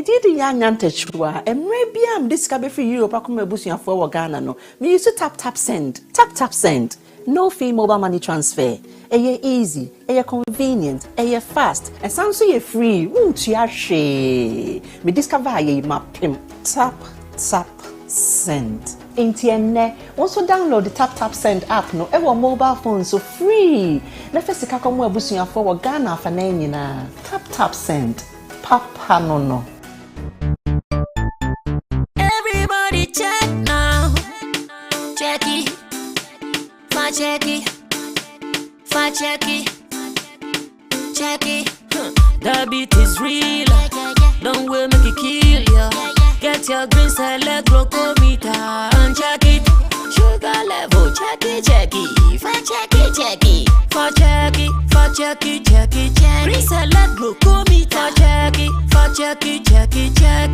did young antechua, and maybe I'm discovered for Europe. I come a for Ghana. No, me used to tap send. No fee mobile money transfer. Easy, convenient, fast, and sounds so free. Won't you share? Me discover ye map him. Tap send. Intienne, also download the tap send app no ever mobile phone so free. Na first ka komo abusuya for Ghana fa na nyina. Tap send. Papa no. Everybody check now. Check it. Check it. The beat is real. Don't wait, make it kill ya. Get your green select glucometer and check it. Sugar level, check it. Check it. Green select glucometer. Check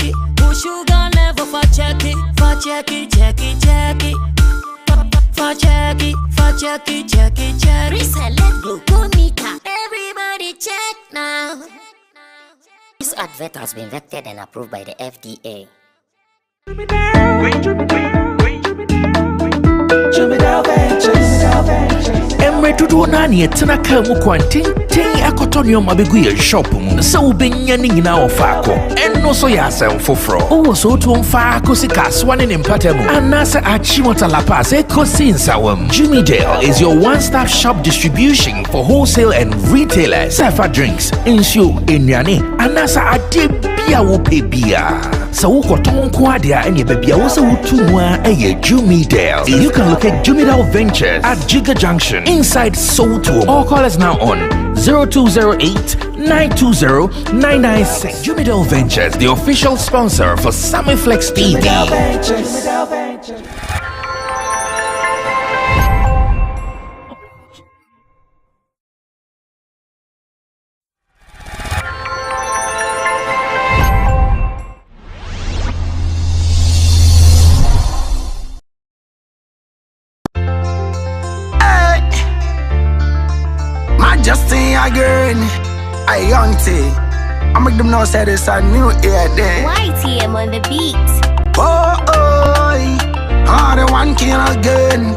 it. Push sugar level for check it. Check it. Reselect glucometer. Everybody check now. This advert has been vetted and approved by the FDA. Emre tudu nani etena ka mu kwantin ten akotonyo mabegu ye shop mu se ubenya ni nyina ofako enno so ya asem foforo o so to mfa sika swane ne mpatemu anase achimota lapa se kosi nsawam. Jimmy Dale is your one-stop shop distribution for wholesale and retailers. Safa drinks, insure, enyane, anasa ade bia wo pe bia. So ukoton kwa dia enye bebia wo se utumwa eye Jimmy Dale. You can locate Jimmy Dale Ventures at Giga Junction inside Soto or call us now on 0208-920-996. Jimmy Dale Ventures, the official sponsor for Sammy Flex TV. Again, I young T. I make them know say this a new year day. YTM on the beat. Oh, the one king again.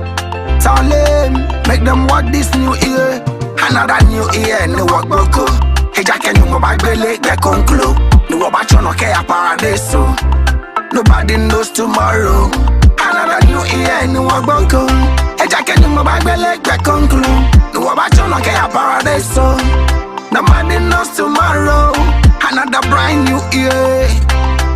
Tell them, make them walk this new year. Another new year, no walk boko. Hey, Jack and you go back belly, get conclude. No go back on okay, a paradise. Nobody knows tomorrow. Another new year, no walk boko. Hey, Jack and you go back belly, get conclude. No about you, okay, a paradise. Nobody knows tomorrow. Another brand new year.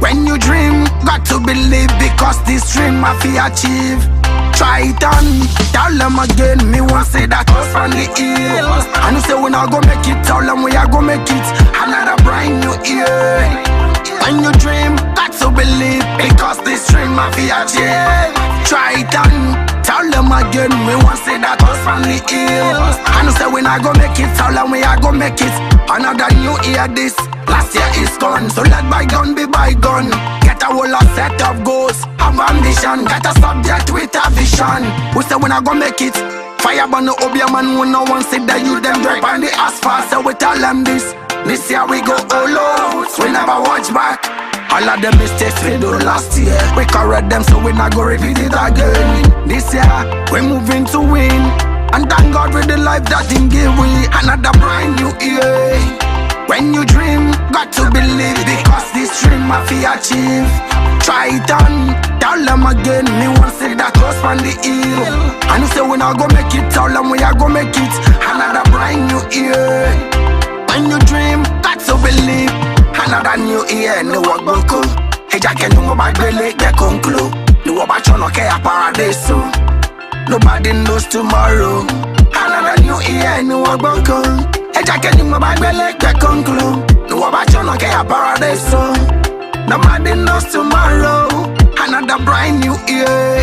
When you dream, got to believe because this dream I feel achieve. Try it on, tell them again. Me want say that was from the hills. And you say we not go make it, tell them we are go make it. Another brand new year. When you dream, got to believe because this dream I feel achieve. Try it on, tell them again. Me want say that was from the hills. And you say we not go make it, tell them we are go make it. Another new year this. Last year is gone, so let bygone be bygone. Get a whole set of goals, have ambition. Get a subject with a vision. We say we not gonna make it. Fire burn the obia man who no one see that you them drive on the asphalt. So we tell them this. This year we go all out, we never watch back. All of the mistakes we do last year, we correct them so we not go repeat it again. This year we moving to win, and thank God with the life that He give we. Another brand new year. When you dream, got to believe because this dream I feel achieve. Try it on, tell them again. Me want say that was from the hill. And you say we not go make it, tell them we are go make it. Another brand new year. When you dream, got to believe. Another new year, no work boko. Hey, Jack and you go back belly, get conclude. No about you, no care paradise. Nobody knows tomorrow. Another new year, no work boko. Hey, Jack and you go back belly, get conclude. No about you, no care paradise. Nobody knows tomorrow. Another brand new year.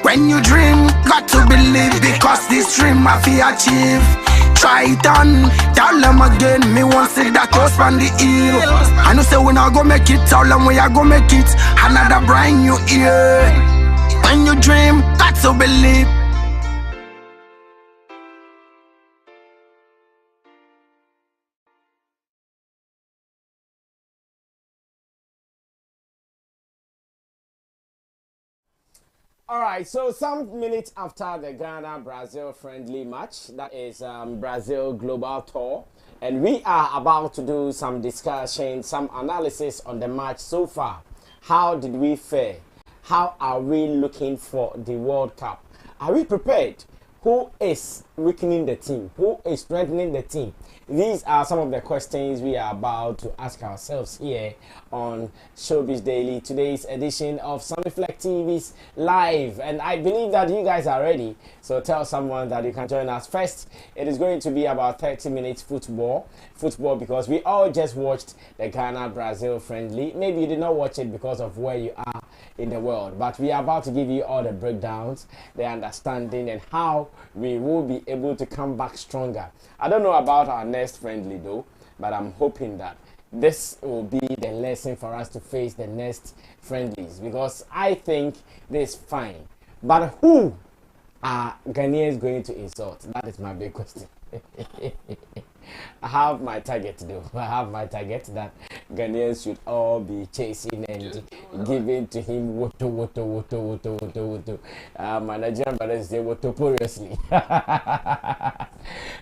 When you dream, got to believe because this dream I feel achieve. Try it on, tell them again. Me want say that was from the hill. And you say we not go make it, tell them we are go make it. Another brand new year. When you dream, got to believe. All right, so some minutes after the Ghana-Brazil friendly match, that is Brazil Global Tour, and we are about to do some discussion, some analysis on the match so far. How did we fare? How are we looking for the World Cup? Are we prepared? Who is weakening the team? Who is strengthening the team? These are some of the questions we are about to ask ourselves here on Showbiz Daily, today's edition of Sammy Flex TV's Live. And I believe that you guys are ready. So tell someone that you can join us. First, it is going to be about 30 minutes football because we all just watched the Ghana-Brazil friendly. Maybe you did not watch it because of where you are in the world. But we are about to give you all the breakdowns, the understanding, and how we will be able to come back stronger. I don't know about our next friendly though, but I'm hoping that this will be the lesson for us to face the next friendlies, because I think this is fine. But who are Ghanaians going to insult? That is my big question. I have my target though. I have my target that Ghanaians should all be chasing and giving to him woto. My Nigerian brothers say wotoporiously.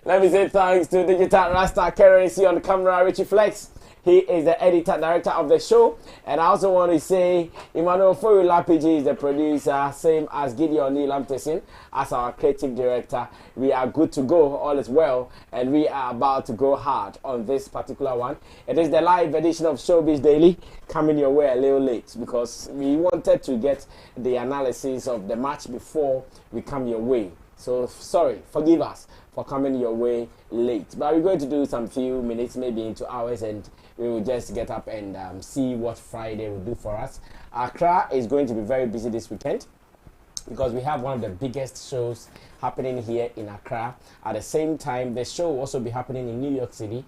Let me say thanks to Digital Rasta Currency on the camera, Richie Flex. He is the editor, director of the show. And I also want to say Emmanuel Foyulapiji is the producer, same as Gideon Neil Amtesin as our creative director. We are good to go, all is well, and we are about to go hard on this particular one. It is the live edition of Showbiz Daily, coming your way a little late because we wanted to get the analysis of the match before we come your way. So sorry, forgive us for coming your way late. But we're going to do some few minutes, maybe into hours, and we will just get up and see what Friday will do for us. Accra is going to be very busy this weekend because we have one of the biggest shows happening here in Accra. At the same time, the show will also be happening in New York City.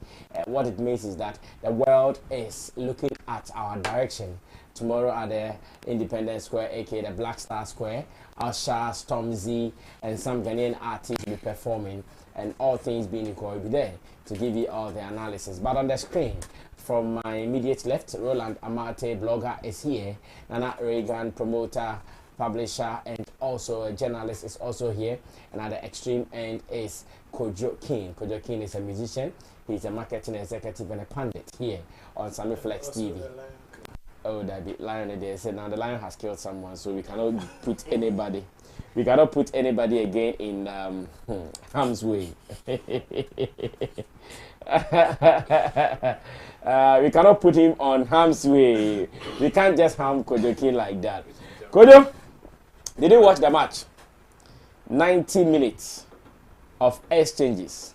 What it means is that the world is looking at our direction. Tomorrow at the Independence Square, aka the Black Star Square, Usher, Stormzy, and some Ghanaian artists will be performing, and all things being equal will be there to give you all the analysis. But on the screen, from my immediate left, Roland Amate, blogger, is here. Nana Reagan, promoter, publisher, and also a journalist, is also here. And at the extreme end is Kojo King. Kojo King is a musician. He's a marketing executive and a pundit here on Sammy Flex TV. Oh, that big lion there said now the lion has killed someone, so we cannot put anybody. We cannot put anybody again in harm's way. We cannot put him on harm's way. We can't just harm Kojo King like that. Kojo, did you watch the match? 90 minutes of exchanges.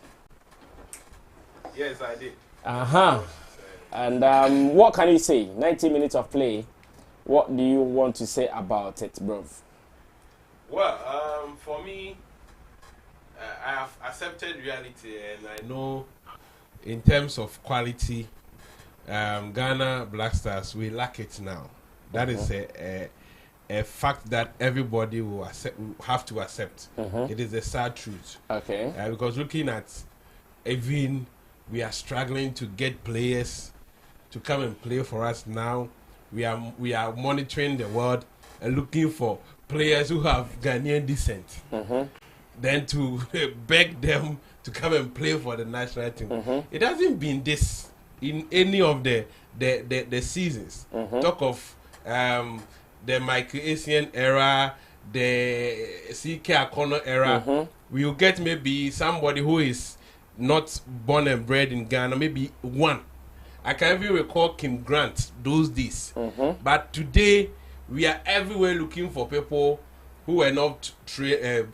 Yes, I did. And what can you say? 90 minutes of play. What do you want to say about it, bro? Well, for me, I have accepted reality, and I know in terms of quality, Ghana Black Stars, we lack it now. That is a fact that everybody will have to accept. It is a sad truth. Okay. Because looking at even we are struggling to get players to come and play for us now. We are monitoring the world and looking for players who have Ghanaian descent. Then to beg them to come and play for the national team. It hasn't been this in any of the seasons. Talk of the Michael Essien era, the CK Akono era. We will get maybe somebody who is not born and bred in Ghana, maybe one. I can even recall Kim Grant those days. But today, we are everywhere looking for people who are not raised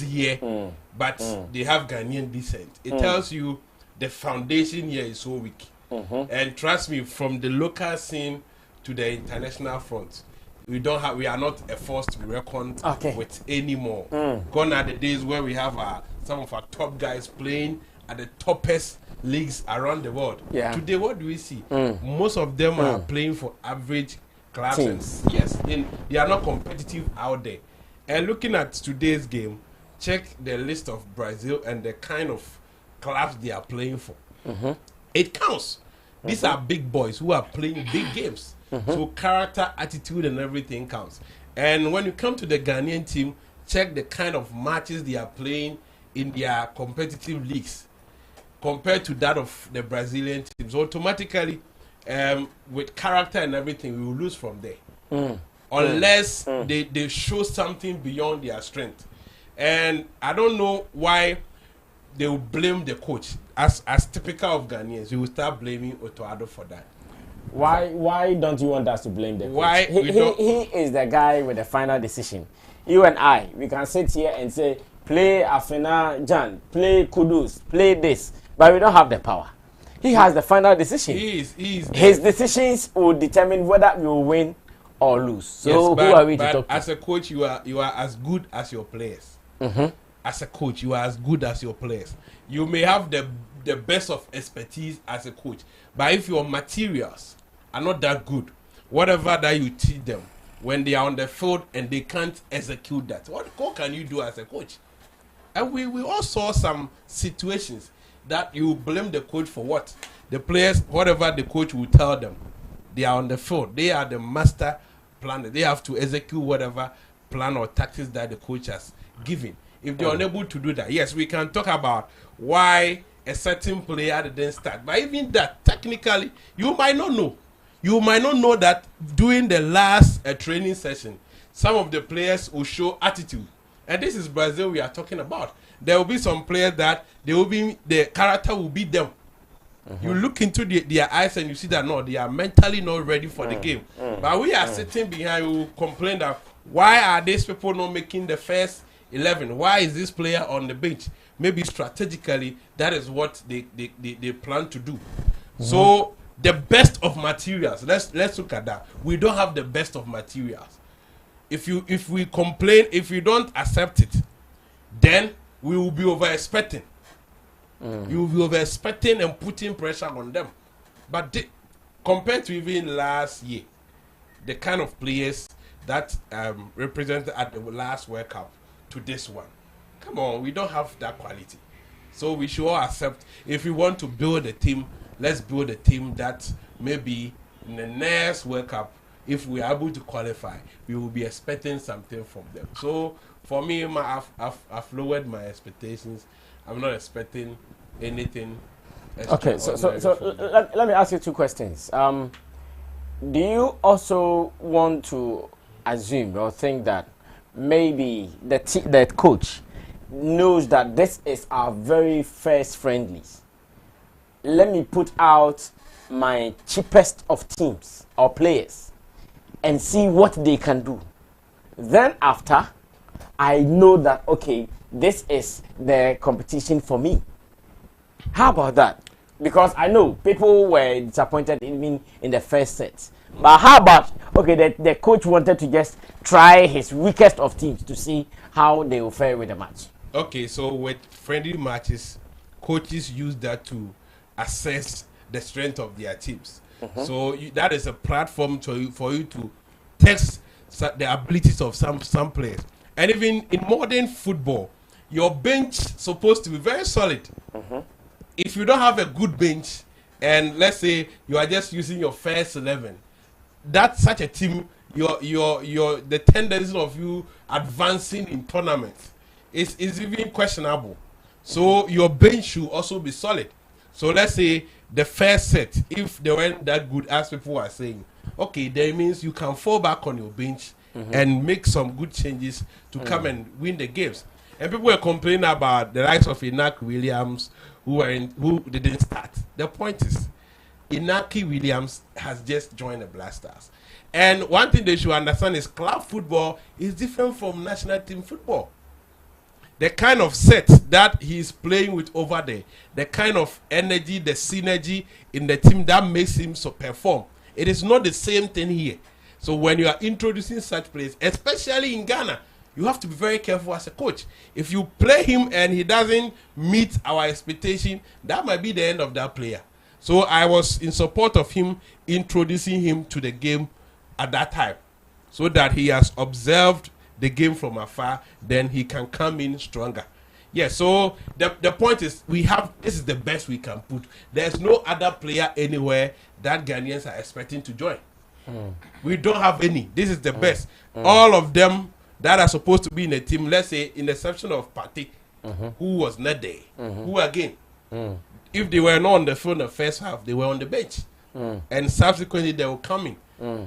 here, but they have Ghanaian descent. It tells you the foundation here is so weak. And trust me, from the local scene to the international front, we are not a force to be reckoned with anymore. Gone are the days where we have some of our top guys playing at the toppest leagues around the world. Today, what do we see? Most of them are playing for average clubs. Yes, they are not competitive out there. And looking at today's game, check the list of Brazil and the kind of clubs they are playing for. It counts. These are big boys who are playing big games. So character, attitude, and everything counts. And when you come to the Ghanaian team, check the kind of matches they are playing in their competitive leagues compared to that of the Brazilian teams. Automatically, with character and everything, we will lose from there. Unless they show something beyond their strength. And I don't know why they will blame the coach. As typical of Ghanaians, you will start blaming Otoado for that. Why don't you want us to blame the coach? Why he is the guy with the final decision. You and I, we can sit here and say, play Afena Jan, play Kudus, play this, but we don't have the power. He has the final decision. His decisions will determine whether we will win or lose. So yes, who are we to talk to? As a coach, you are as good as your players. As a coach, you are as good as your players. You may have the best of expertise as a coach, but if your materials are not that good, whatever that you teach them, when they are on the field and they can't execute that, what can you do as a coach? And we all saw some situations that you blame the coach for what? The players, whatever the coach will tell them, they are on the field. They are the master planner. They have to execute whatever plan or tactics that the coach has given. If they're unable to do that, yes, we can talk about why a certain player didn't start. But even that, technically, you might not know. You might not know that during the last training session, some of the players will show attitude. And this is Brazil we are talking about. There will be some players that the character will be them. You look into their eyes and you see that no, they are mentally not ready for the game. But we are sitting behind, you complain that why are these people not making the first 11? Why is this player on the bench? Maybe strategically that is what they plan to do. So the best of materials, let's look at that. We don't have the best of materials. If we complain, if you don't accept it, then we will be over expecting. You will be over expecting and putting pressure on them. But compared to even last year, the kind of players that represented at the last World Cup to this one, come on, we don't have that quality. So we should all accept, if we want to build a team, let's build a team that maybe in the next World Cup, if we are able to qualify, we will be expecting something from them. So for me, I've lowered my expectations. I'm not expecting anything. Okay, so let me ask you two questions. Do you also want to assume or think that maybe the coach knows that this is our very first friendlies? Let me put out my cheapest of teams or players and see what they can do. Then after, I know that, okay, this is the competition for me. How about that? Because I know people were disappointed even in the first set. But how about, okay, the coach wanted to just try his weakest of teams to see how they will fare with the match. Okay, so with friendly matches, coaches use that to assess the strength of their teams. So that is a platform for you to test the abilities of some players. And even in modern football, your bench supposed to be very solid. If you don't have a good bench, and let's say you are just using your first 11, that such a team, the tendency of you advancing in tournaments is even questionable. So your bench should also be solid. So let's say the first set, if they weren't that good as people are saying, okay, that means you can fall back on your bench and make some good changes to come and win the games. And people were complaining about the likes of Inaki Williams who didn't start. The point is, Inaki Williams has just joined the Black Stars. And one thing they should understand is club football is different from national team football. The kind of set that he's playing with over there, the kind of energy, the synergy in the team that makes him so perform, it is not the same thing here. So when you are introducing such players, especially in Ghana, you have to be very careful as a coach. If you play him and he doesn't meet our expectation, that might be the end of that player. So I was in support of him introducing him to the game at that time, so that he has observed the game from afar, then he can come in stronger. Yeah, so the point is, this is the best we can put. There's no other player anywhere that Ghanaians are expecting to join. We don't have any. This is the best. All of them that are supposed to be in a team, let's say, in the exception of Pate, who was not there, who again, if they were not on the field in the first half, they were on the bench. And subsequently, they will come in.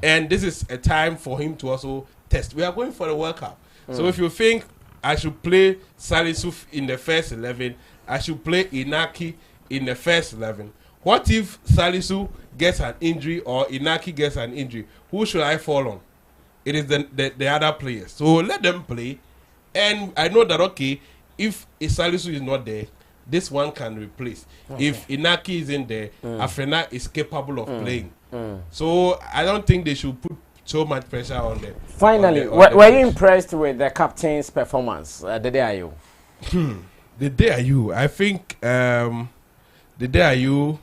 And this is a time for him to also test. We are going for the World Cup. So if you think I should play Salisu in the first 11, I should play Inaki in the first 11. What if Salisu gets an injury or Inaki gets an injury? Who should I fall on? It is the other players. So let them play. And I know that, okay, if Salisu is not there, this one can replace. If Inaki is in there, Afrena is capable of playing. So I don't think they should put so much pressure on them. Finally, were you impressed with the captain's performance? The day are you? The day are you? I think the day are you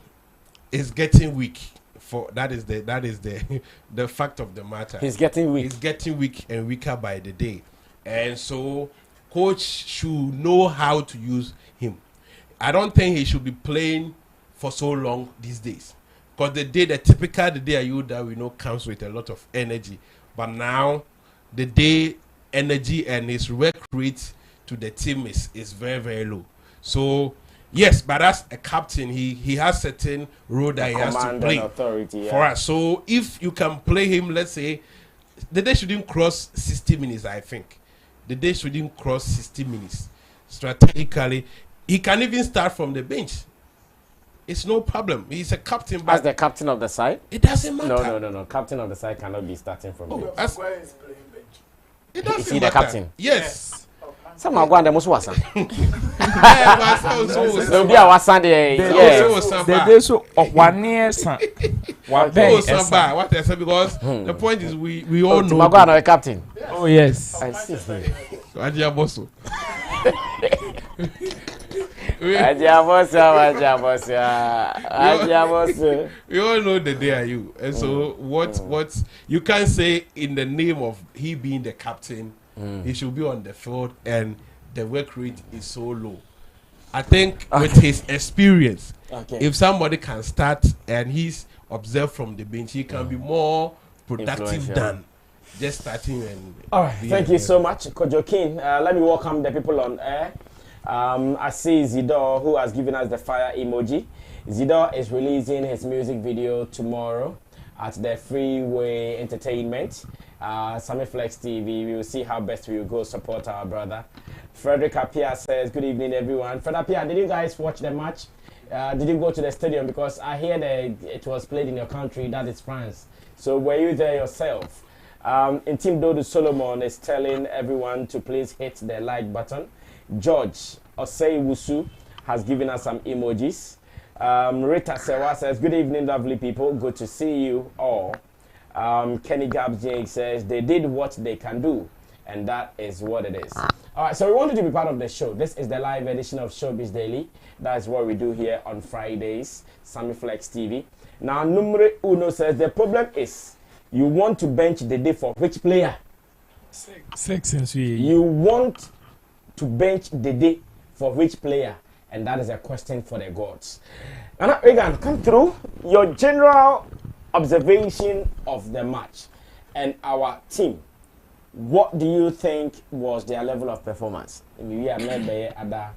is getting weak. For that is the the fact of the matter. He's getting weak. He's getting weak and weaker by the day, and so coach should know how to use him. I don't think he should be playing for so long these days, because the day are you that we know comes with a lot of energy, but now the day energy and his work rate to the team is very, very low. So yes, but as a captain, he has certain role that he has to play authority, for us. So if you can play him, let's say, the day shouldn't cross 60 minutes, I think. The day shouldn't cross 60 minutes. Strategically, he can even start from the bench. It's no problem. He's a captain. But as the captain of the side? It doesn't matter. No. Captain of the side cannot be starting from bench. It doesn't is he matter. The captain? Yes. Some are going to Muswasa. So be a wasan there. They so one year son. What I said, because the point is we all know. Magwana captain. Oh yes. I see. Ajiaboso. We all know the day are you, and so what you can't say in the name of he being the captain. He should be on the field, and the work rate is so low. I think with his experience, if somebody can start and he's observed from the bench, he can be more productive than just starting. And all right, thank you so much, Kojo King. Let me welcome the people on air. I see Zidor, who has given us the fire emoji. Zidor is releasing his music video tomorrow at the Freeway Entertainment. Sammy Flex TV. We will see how best we will go support our brother. Frederick Apia says, good evening, everyone. Fred Apia, did you guys watch the match? Did you go to the stadium? Because I hear that it was played in your country, that is France. So were you there yourself? Team Dodo Solomon is telling everyone to please hit the like button. George Osei Wusu has given us some emojis. Rita Sewa says, good evening, lovely people. Good to see you all. Kenny Gabs says they did what they can do, and that is what it is. All right, so we wanted to be part of the show. This is the live edition of Showbiz Daily. That is what we do here on Fridays, Sammy Flex TV. Now, Numere Uno says the problem is you want to bench the day for which player? You want to bench the day for which player? And that is a question for the gods. And Regan, come through your general observation of the match and our team. What do you think was their level of performance? We are maybe other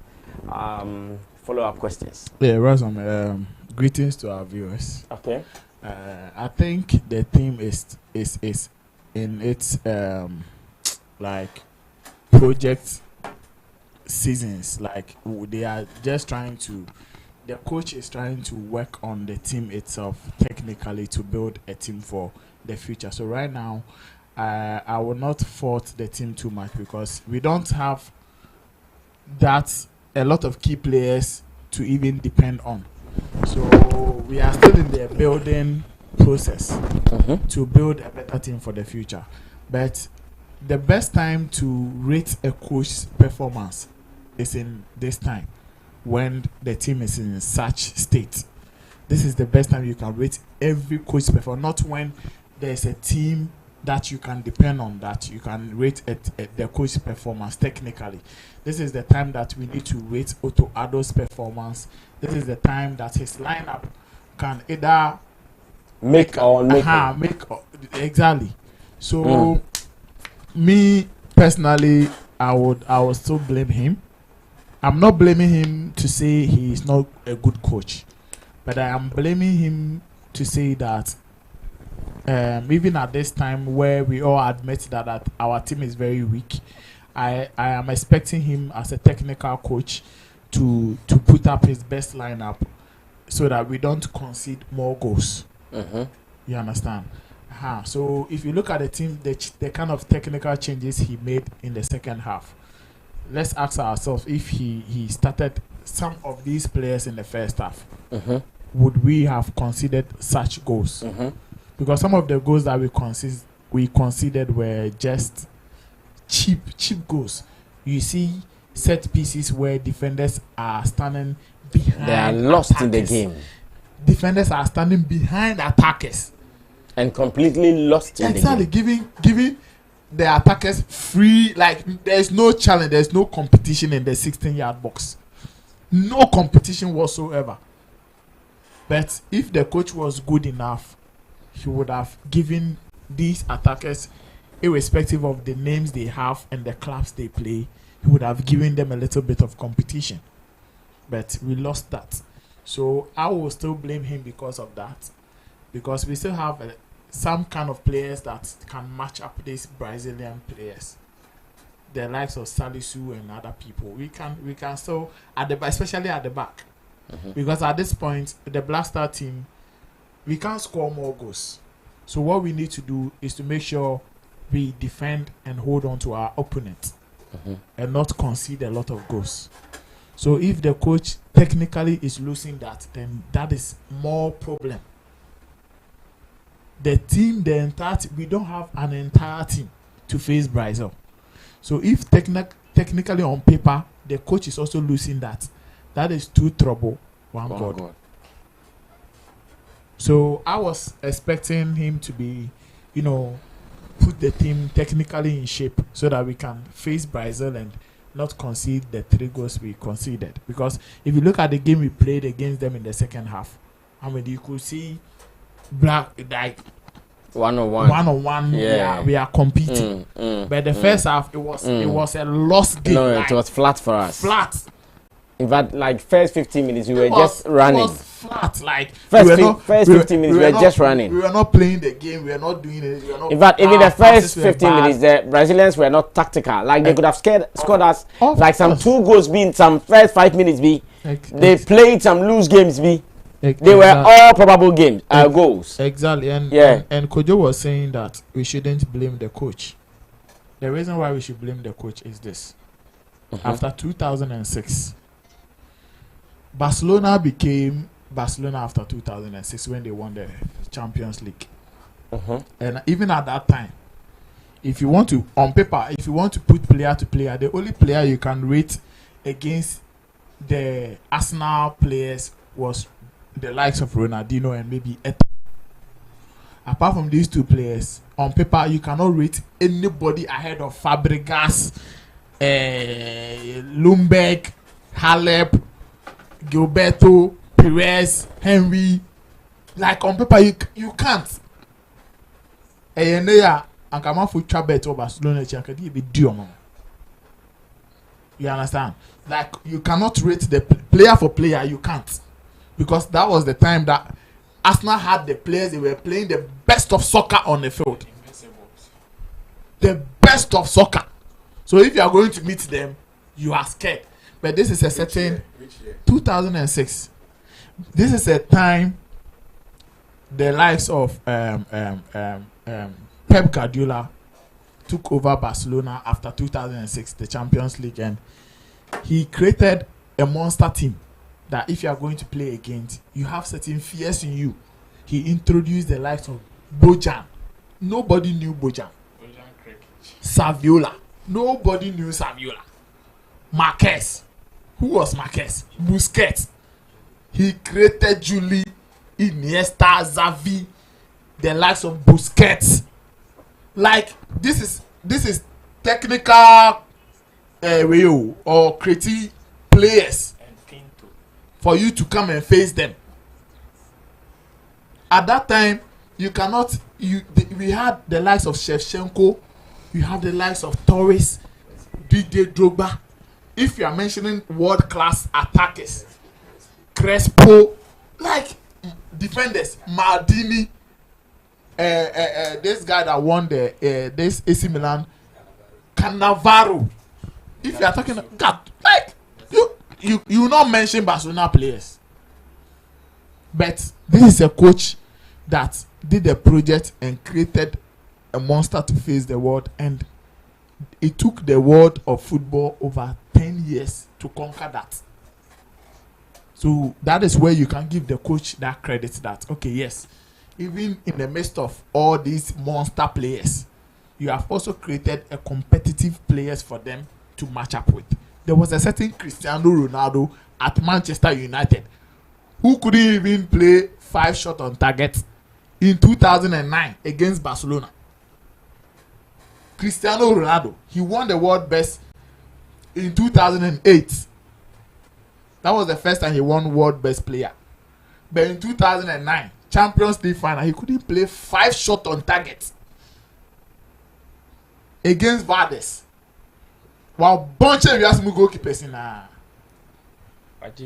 follow-up questions. Yeah, Razom, greetings to our viewers. Okay. I think the team is in its like project seasons. Like they are just trying to. The coach is trying to work on the team itself technically to build a team for the future. So right now, I will not fault the team too much because we don't have a lot of key players to even depend on. So we are still in the building process to build a better team for the future. But the best time to rate a coach's performance is in this time, when the team is in such state. This is the best time you can rate every coach's performance, not when there's a team that you can depend on, that you can rate the coach's performance technically. This is the time that we need to rate Otto Addo's performance. This is the time that his lineup can either make or make. Exactly. So me personally, I would still blame him. I'm not blaming him to say he is not a good coach, but I am blaming him to say that even at this time where we all admit that our team is very weak, I am expecting him as a technical coach to put up his best lineup so that we don't concede more goals. You understand? So if you look at the team, the kind of technical changes he made in the second half, let's ask ourselves if he started some of these players in the first half, would we have considered such goals? Because some of the goals that we considered were just cheap goals. You see set pieces where defenders are standing behind. They are lost in the game. Defenders are standing behind attackers and completely lost in the game. Giving the attackers free, like there's no challenge, there's no competition in the 16-yard box. No competition whatsoever. But if the coach was good enough, he would have given these attackers, irrespective of the names they have and the clubs they play, he would have given them a little bit of competition. But we lost that. So I will still blame him because of that. Because we still have some kind of players that can match up these Brazilian players. The likes of Salisu and other people. We can still, especially at the back. Because at this point, the Black Star team, we can't score more goals. So what we need to do is to make sure we defend and hold on to our opponent and not concede a lot of goals. So if the coach technically is losing that, then that is more problem. The team, the entire team, we don't have an entire team to face Brazil. So if technically on paper, the coach is also losing that, that is two trouble, one God. So I was expecting him to be, put the team technically in shape so that we can face Brazil and not concede the 3 goals we conceded. Because if you look at the game we played against them in the second half, you could see like 1-on-1. Yeah, we are competing. But the first half, it was a lost game. No, it was flat for us. Flat. In fact, like first 15 minutes, we were just running. It was flat. Like first 15 minutes, we were just running. We were not playing the game. We were not doing it. In fact, even the first 15 minutes, the Brazilians were not tactical. Like they could have scored us like some 2 goals in some first 5 minutes. They played some loose games. They were all probable games goals. Exactly. And Kojo was saying that we shouldn't blame the coach. The reason why we should blame the coach is this. After 2006, Barcelona became Barcelona after 2006 when they won the Champions League. And even at that time, if you want to, on paper, if you want to put player to player, the only player you can rate against the Arsenal players was the likes of Ronaldinho and maybe Eto'o. Apart from these 2 players, on paper, you cannot rate anybody ahead of Fabregas, Lumberg, Halep, Gilberto, Perez, Henry. Like on paper, you can't. And I'm coming for Chabet Barcelona. You understand? Like you cannot rate the player for player. You can't, because that was the time that Arsenal had the players. They were playing the best of soccer on the field. The best of soccer. So if you are going to meet them, you are scared. But this is a certain 2006. This is a time the likes of Pep Guardiola took over Barcelona after 2006, the Champions League, and he created a monster team that if you are going to play against, you have certain fears in you. He introduced the likes of Bojan. Nobody knew Bojan. Saviola. Nobody knew Saviola. Marquez. Who was Marquez? Busquets. He created Juli, Iniesta, Xavi, the likes of Busquets. Like this is technical or creative players for you to come and face them. At that time, you cannot. We had the likes of Shevchenko, you have the likes of Torres, DJ Drogba. If you are mentioning world-class attackers, Crespo, like defenders, Maldini, this guy that won the this AC Milan, Cannavaro. If you are talking, God, like you not mention Barcelona players, but this is a coach that did a project and created a monster to face the world, and it took the world of football over 10 years to conquer that. So that is where you can give the coach that credit that, okay, yes, even in the midst of all these monster players, you have also created a competitive players for them to match up with. There was a certain Cristiano Ronaldo at Manchester United who couldn't even play 5 shots on target in 2009 against Barcelona. Cristiano Ronaldo, he won the world best in 2008. That was the first time he won world best player. But in 2009, Champions League final, he couldn't play 5 shots on target against Vardes. While bunch of Yasmu goalkeepers in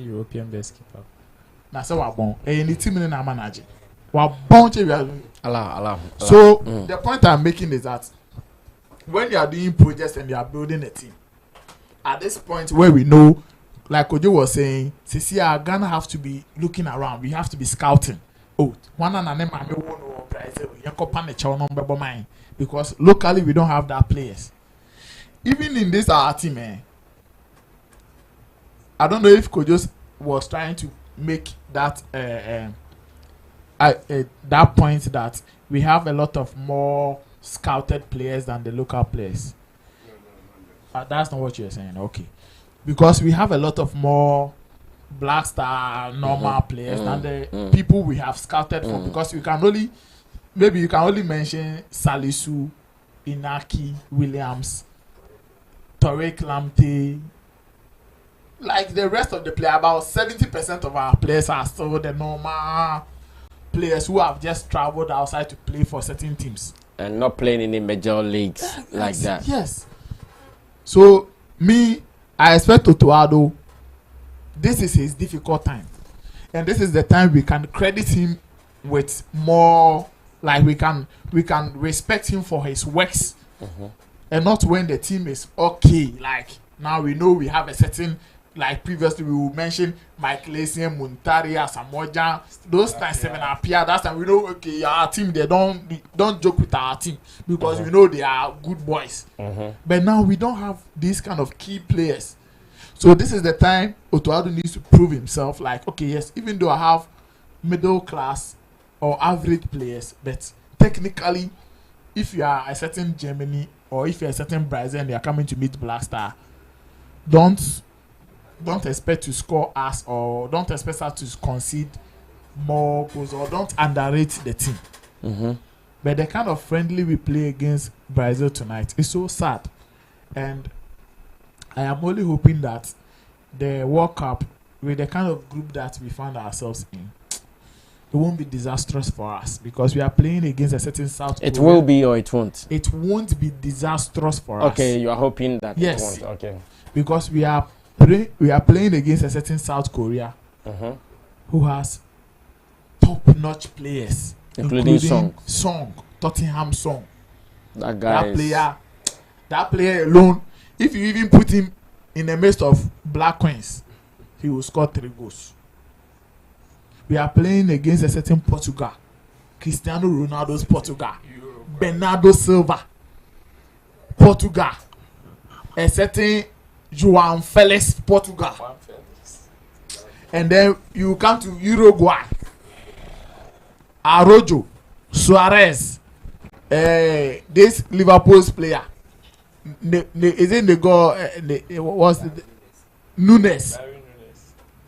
European best keeper. Na say wa bon. Any team in na manage. While bunch of Allah. So the point I'm making is that when you are doing projects and you are building a team, at this point where we know, like Ojo was saying, Sisi are gonna have to be looking around. We have to be scouting. Oh, one and name I won't Brazil. Because locally we don't have that players. Even in this our team, I don't know if Kojo was trying to make that that point that we have a lot of more scouted players than the local players. That's not what you're saying, okay? Because we have a lot of more Black Star normal players than the people we have scouted for. Because you can only mention Salisu, Inaki, Williams, Torek Lamptey. Like the rest of the player, about 70% of our players are still the normal players who have just traveled outside to play for certain teams and not playing in the major leagues like that. Yes. So I expect Otuado. This is his difficult time, and this is the time we can credit him with more. Like we can respect him for his works, and not when the team is okay. Like now we know we have a certain. Like previously, we will mention Mike Lassian, Muntaria, Samoja. Those times 7 appear. That's time we know. Okay, our team they don't joke with our team because we know they are good boys. But now we don't have these kind of key players. So this is the time Otuado needs to prove himself. Like, okay, yes, even though I have middle class or average players, but technically, if you are a certain Germany or if you're a certain Brazil and they are coming to meet Black Star, don't expect to score us or don't expect us to concede more goals or don't underrate the team. But the kind of friendly we play against Brazil tonight is so sad. And I am only hoping that the World Cup, with the kind of group that we found ourselves in, it won't be disastrous for us because we are playing against a certain South Korea. It will be or it won't? It won't be disastrous for us. Okay, you are hoping that yes. It won't. Okay. Because we are playing against a certain South Korea who has top-notch players, including Song, Tottenham Song. That player alone, if you even put him in the midst of Black Queens, he will score 3 goals. We are playing against a certain Portugal, Cristiano Ronaldo's Portugal, Bernardo Silva, Portugal, a certain João Felix, Portugal. And then you come to Uruguay, Arrojo, Suarez, this Liverpool's player. Is it the goal? What's the Nunes?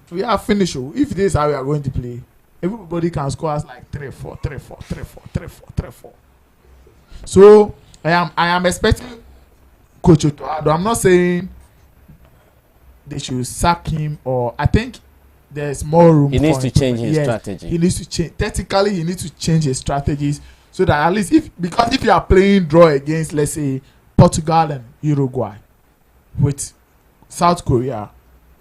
We are finished. If this is how we are going to play, everybody can score us like 3-4. So I am expecting Coach Otuado. I'm not saying they should sack him, or I think there's more room. He needs to change his Yes, strategy. He needs to change. Tactically, he needs to change his strategies so that at least if you are playing draw against, let's say, Portugal and Uruguay with South Korea,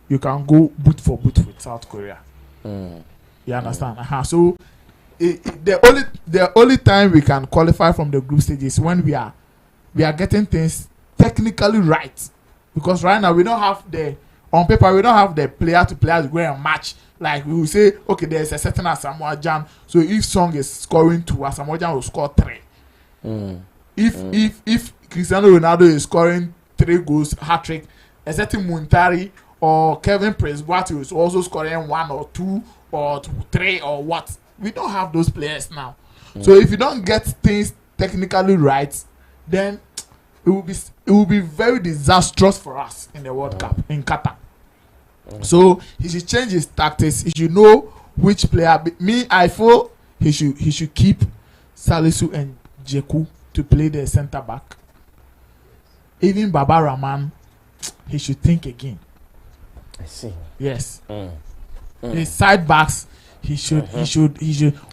you can go boot for boot with South Korea. You understand? So the only time we can qualify from the group stage is when we are getting things technically right, because right now we don't have on paper we don't have the player to players go and match. Like we will say, okay, there's a certain Asamoah Gyan, so if Song is scoring 2, Asamoah Gyan will score 3. If Cristiano Ronaldo is scoring 3 goals, hat-trick, a certain Muntari or Kevin Prince Boateng is also scoring 1 or 2 or 3 or what. We don't have those players now. So if you don't get things technically right, then it will be very disastrous for us in the World Cup in Qatar. So he should change his tactics. He should know which player. I feel he should keep Salisu and Jeku to play the center back. Even Baba Rahman, he should think again. I see. Yes. His side backs, he should. Who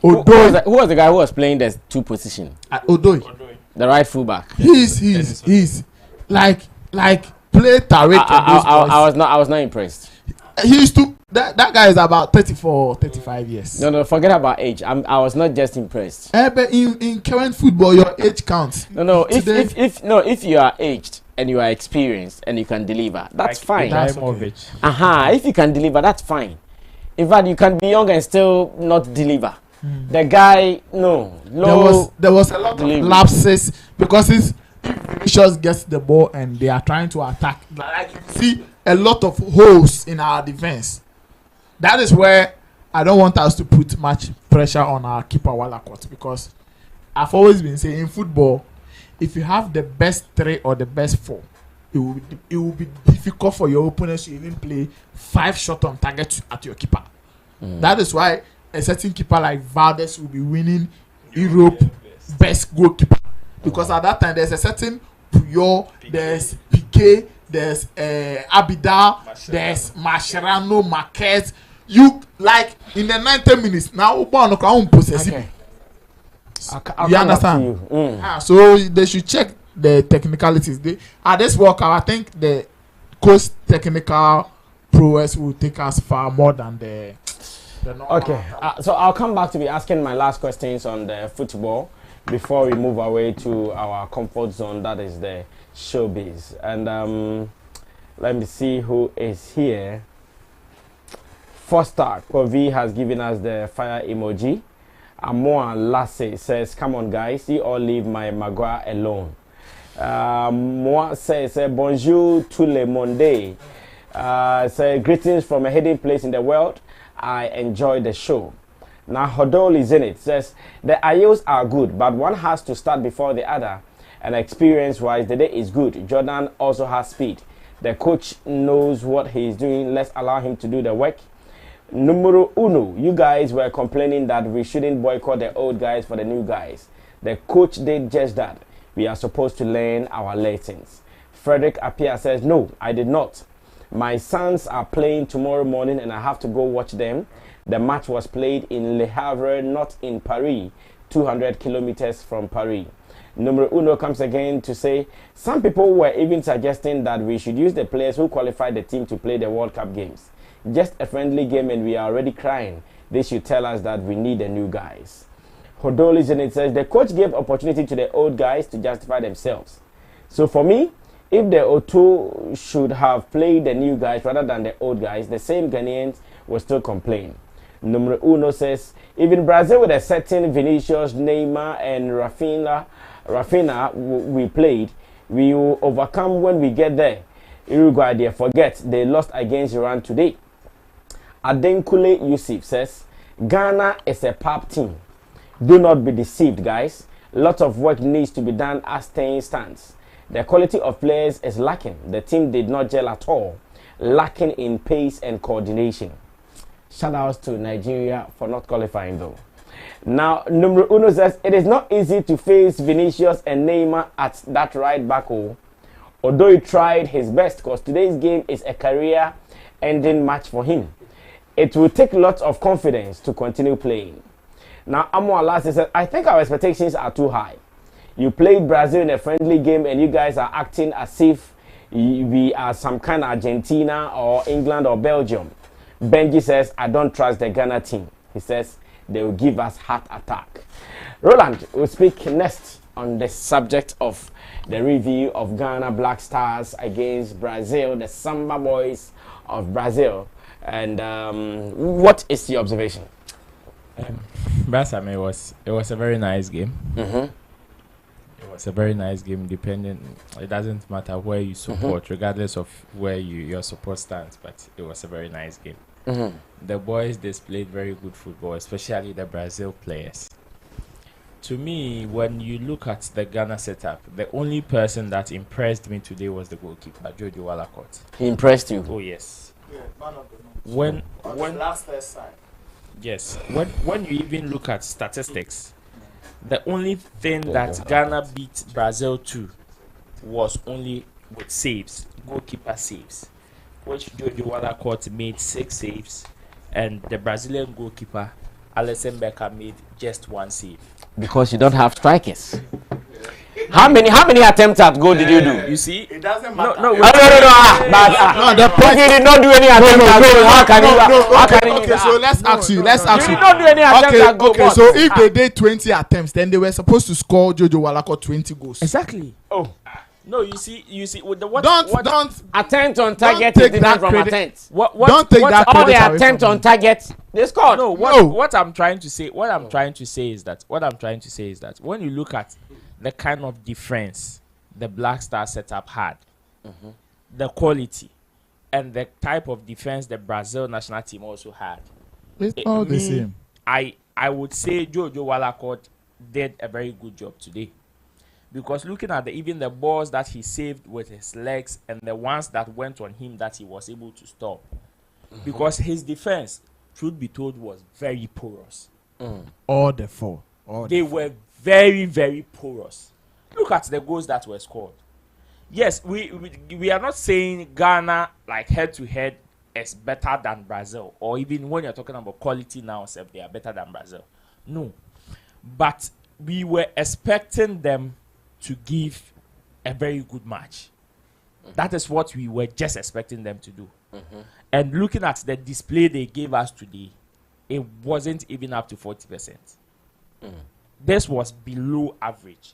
was the guy who was playing the 2 position? Odoi. The right fullback. He's like play Tariq. I was not impressed. He used to that guy is about 34, 35 years. No, forget about age. I was not just impressed. But in current football, your age counts. No. If you are aged and you are experienced and you can deliver, that's fine. That's okay. If you can deliver, that's fine. In fact, you can be young and still not deliver. The guy, no. There was a lot of lapses because if Vinicius gets the ball and they are trying to attack, like you see a lot of holes in our defense. That is where I don't want us to put much pressure on our keeper Walakot, because I've always been saying in football, if you have the best 3 or the best 4, it will be difficult for your opponents to even play 5 shot on target at your keeper. That is why a certain keeper like Valdez will be winning Europe best goalkeeper, because at that time there's a certain Puyol, there's Piqué, there's Abida, there's Mascherano, Marquez. You like in the 90 minutes now. Okay. You understand? So they should check the technicalities. At this World Cup, I think the coach technical prowess will take us far more than the okay. So I'll come back to be asking my last questions on the football before we move away to our comfort zone, that is the showbiz. And let me see who is here. Foster Kovi has given us the fire emoji. Amoa Lasse says, come on guys, you all leave my Maguire alone. Moa says, bonjour tout le monde. Say, greetings from a hidden place in the world. I enjoy the show. Now Hodol is in it. Says, the IOs are good, but one has to start before the other. And experience-wise, the day is good. Jordan also has speed. The coach knows what he is doing. Let's allow him to do the work. Numero uno, you guys were complaining that we shouldn't boycott the old guys for the new guys. The coach did just that. We are supposed to learn our lessons. Frederick Appiah says, no, I did not. My sons are playing tomorrow morning and I have to go watch them. The match was played in Le Havre, not in Paris, 200 kilometers from Paris. Numero uno comes again to say, some people were even suggesting that we should use the players who qualified the team to play the World Cup games. Just a friendly game and we are already crying. They should tell us that we need the new guys. Hodol in it says, the coach gave opportunity to the old guys to justify themselves. So for me, if the O2 should have played the new guys rather than the old guys, the same Ghanaians will still complain. Numero uno says, even Brazil with a certain Vinicius, Neymar and Rafinha we played, we will overcome when we get there. Uruguay, they forget they lost against Iran today. Adenkule Yusuf says, Ghana is a pop team. Do not be deceived, guys. Lots of work needs to be done as things stands. The quality of players is lacking. The team did not gel at all. Lacking in pace and coordination. Shout outs to Nigeria for not qualifying though. Now, numero uno says, it is not easy to face Vinicius and Neymar at that right back hole. Although he tried his best, because today's game is a career-ending match for him. it will take lots of confidence to continue playing. Now, Amo Alas said, I think our expectations are too high. You played Brazil in a friendly game and you guys are acting as if we are some kind of Argentina or England or Belgium. Benji says, I don't trust the Ghana team. He says, they will give us heart attack. Roland will speak next on the subject of the review of Ghana Black Stars against Brazil, the Samba Boys of Brazil. And what is your observation? Basam, it was a very nice game. It was a very nice game. It doesn't matter where you support, regardless of where your support stands. But it was a very nice game. The boys displayed very good football, especially the Brazil players. To me, when you look at the Ghana setup, the only person that impressed me today was the goalkeeper, Jojo Walacott. He impressed you? Oh yes. Yeah, man of the When last side. Yes, when you even look at statistics, the only thing that Ghana beat Brazil to was only with saves, goalkeeper saves, which Jojo Walacott made 6 saves, and the Brazilian goalkeeper Alisson Becker made just 1 save. Because you don't have strikers. How many attempts at goal did you do? You see, It doesn't matter. No. The point you did not do any attempt at goal. How can you? Okay, so let's ask you. You did not do any attempt at goal. Okay, so if they did 20 attempts, then they were supposed to score Jojo Walacott 20 goals. exactly. Oh, No, you see, with the what? Don't attempt on target take is different that from credit. attempt. Don't take that All credit the away attempt from on me. target, they scored. No, what I'm trying to say is that when you look at the kind of defense the Black Star setup had, the quality, and the type of defense the Brazil national team also had, It's all the same. I would say Jojo Walacott did a very good job today. Because looking at even the balls that he saved with his legs and the ones that went on him that he was able to stop. Because his defense, truth be told, was very porous. All the 4. They were very, very porous. Look at the goals that were scored. Yes, we are not saying Ghana, like head-to-head, is better than Brazil. Or even when you're talking about quality now, they are better than Brazil. No. But we were expecting them to give a very good match. That is what we were just expecting them to do. And looking at the display they gave us today, it wasn't even up to 40%. This was below average.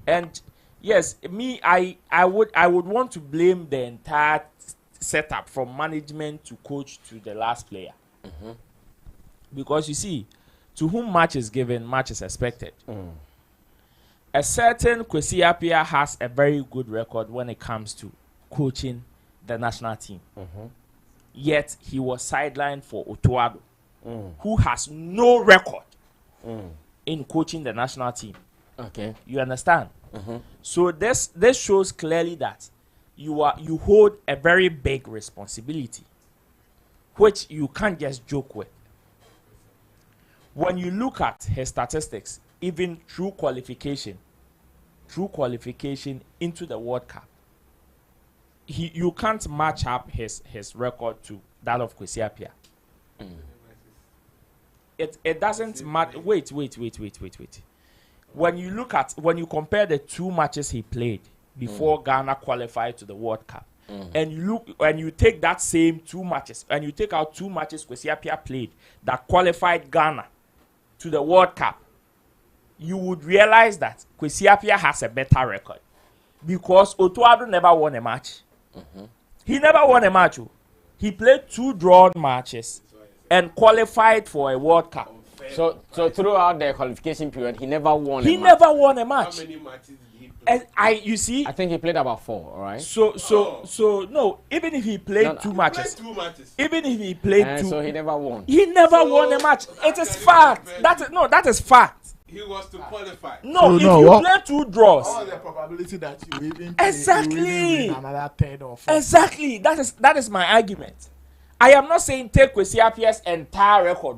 And yes, I would want to blame the entire setup from management to coach to the last player. Because you see, to whom match is given, match is expected. A certain Kwesi Appiah has a very good record when it comes to coaching the national team. Yet he was sidelined for Otoado, who has no record in coaching the national team. Okay. You understand? So this shows clearly that you hold a very big responsibility, which you can't just joke with. When you look at his statistics, even through qualification into the World Cup, you can't match up his record to that of Kwesi Appiah. It doesn't matter. Wait. When you compare the 2 matches he played before Ghana qualified to the World Cup, and you take that same 2 matches and you take out 2 matches Kwesi Appiah played that qualified Ghana to the World Cup, you would realize that Kwesi Appiah has a better record, because Otoado never won a match. He never won a match. He played 2 drawn matches and qualified for a World Cup. So throughout the qualification period, he never won. He never won a match. How many matches did he play? You see. I think he played about 4. All right. So no. Even if he played 2 matches, even if he played 2, so he never won. He never won a match. It is fact. That is fact. He was to qualify. No, if you play 2 draws, All the probability that you even Exactly. you really win another 10 or 4. exactly. That is my argument. I am not saying take Kwesi Appiah's entire record.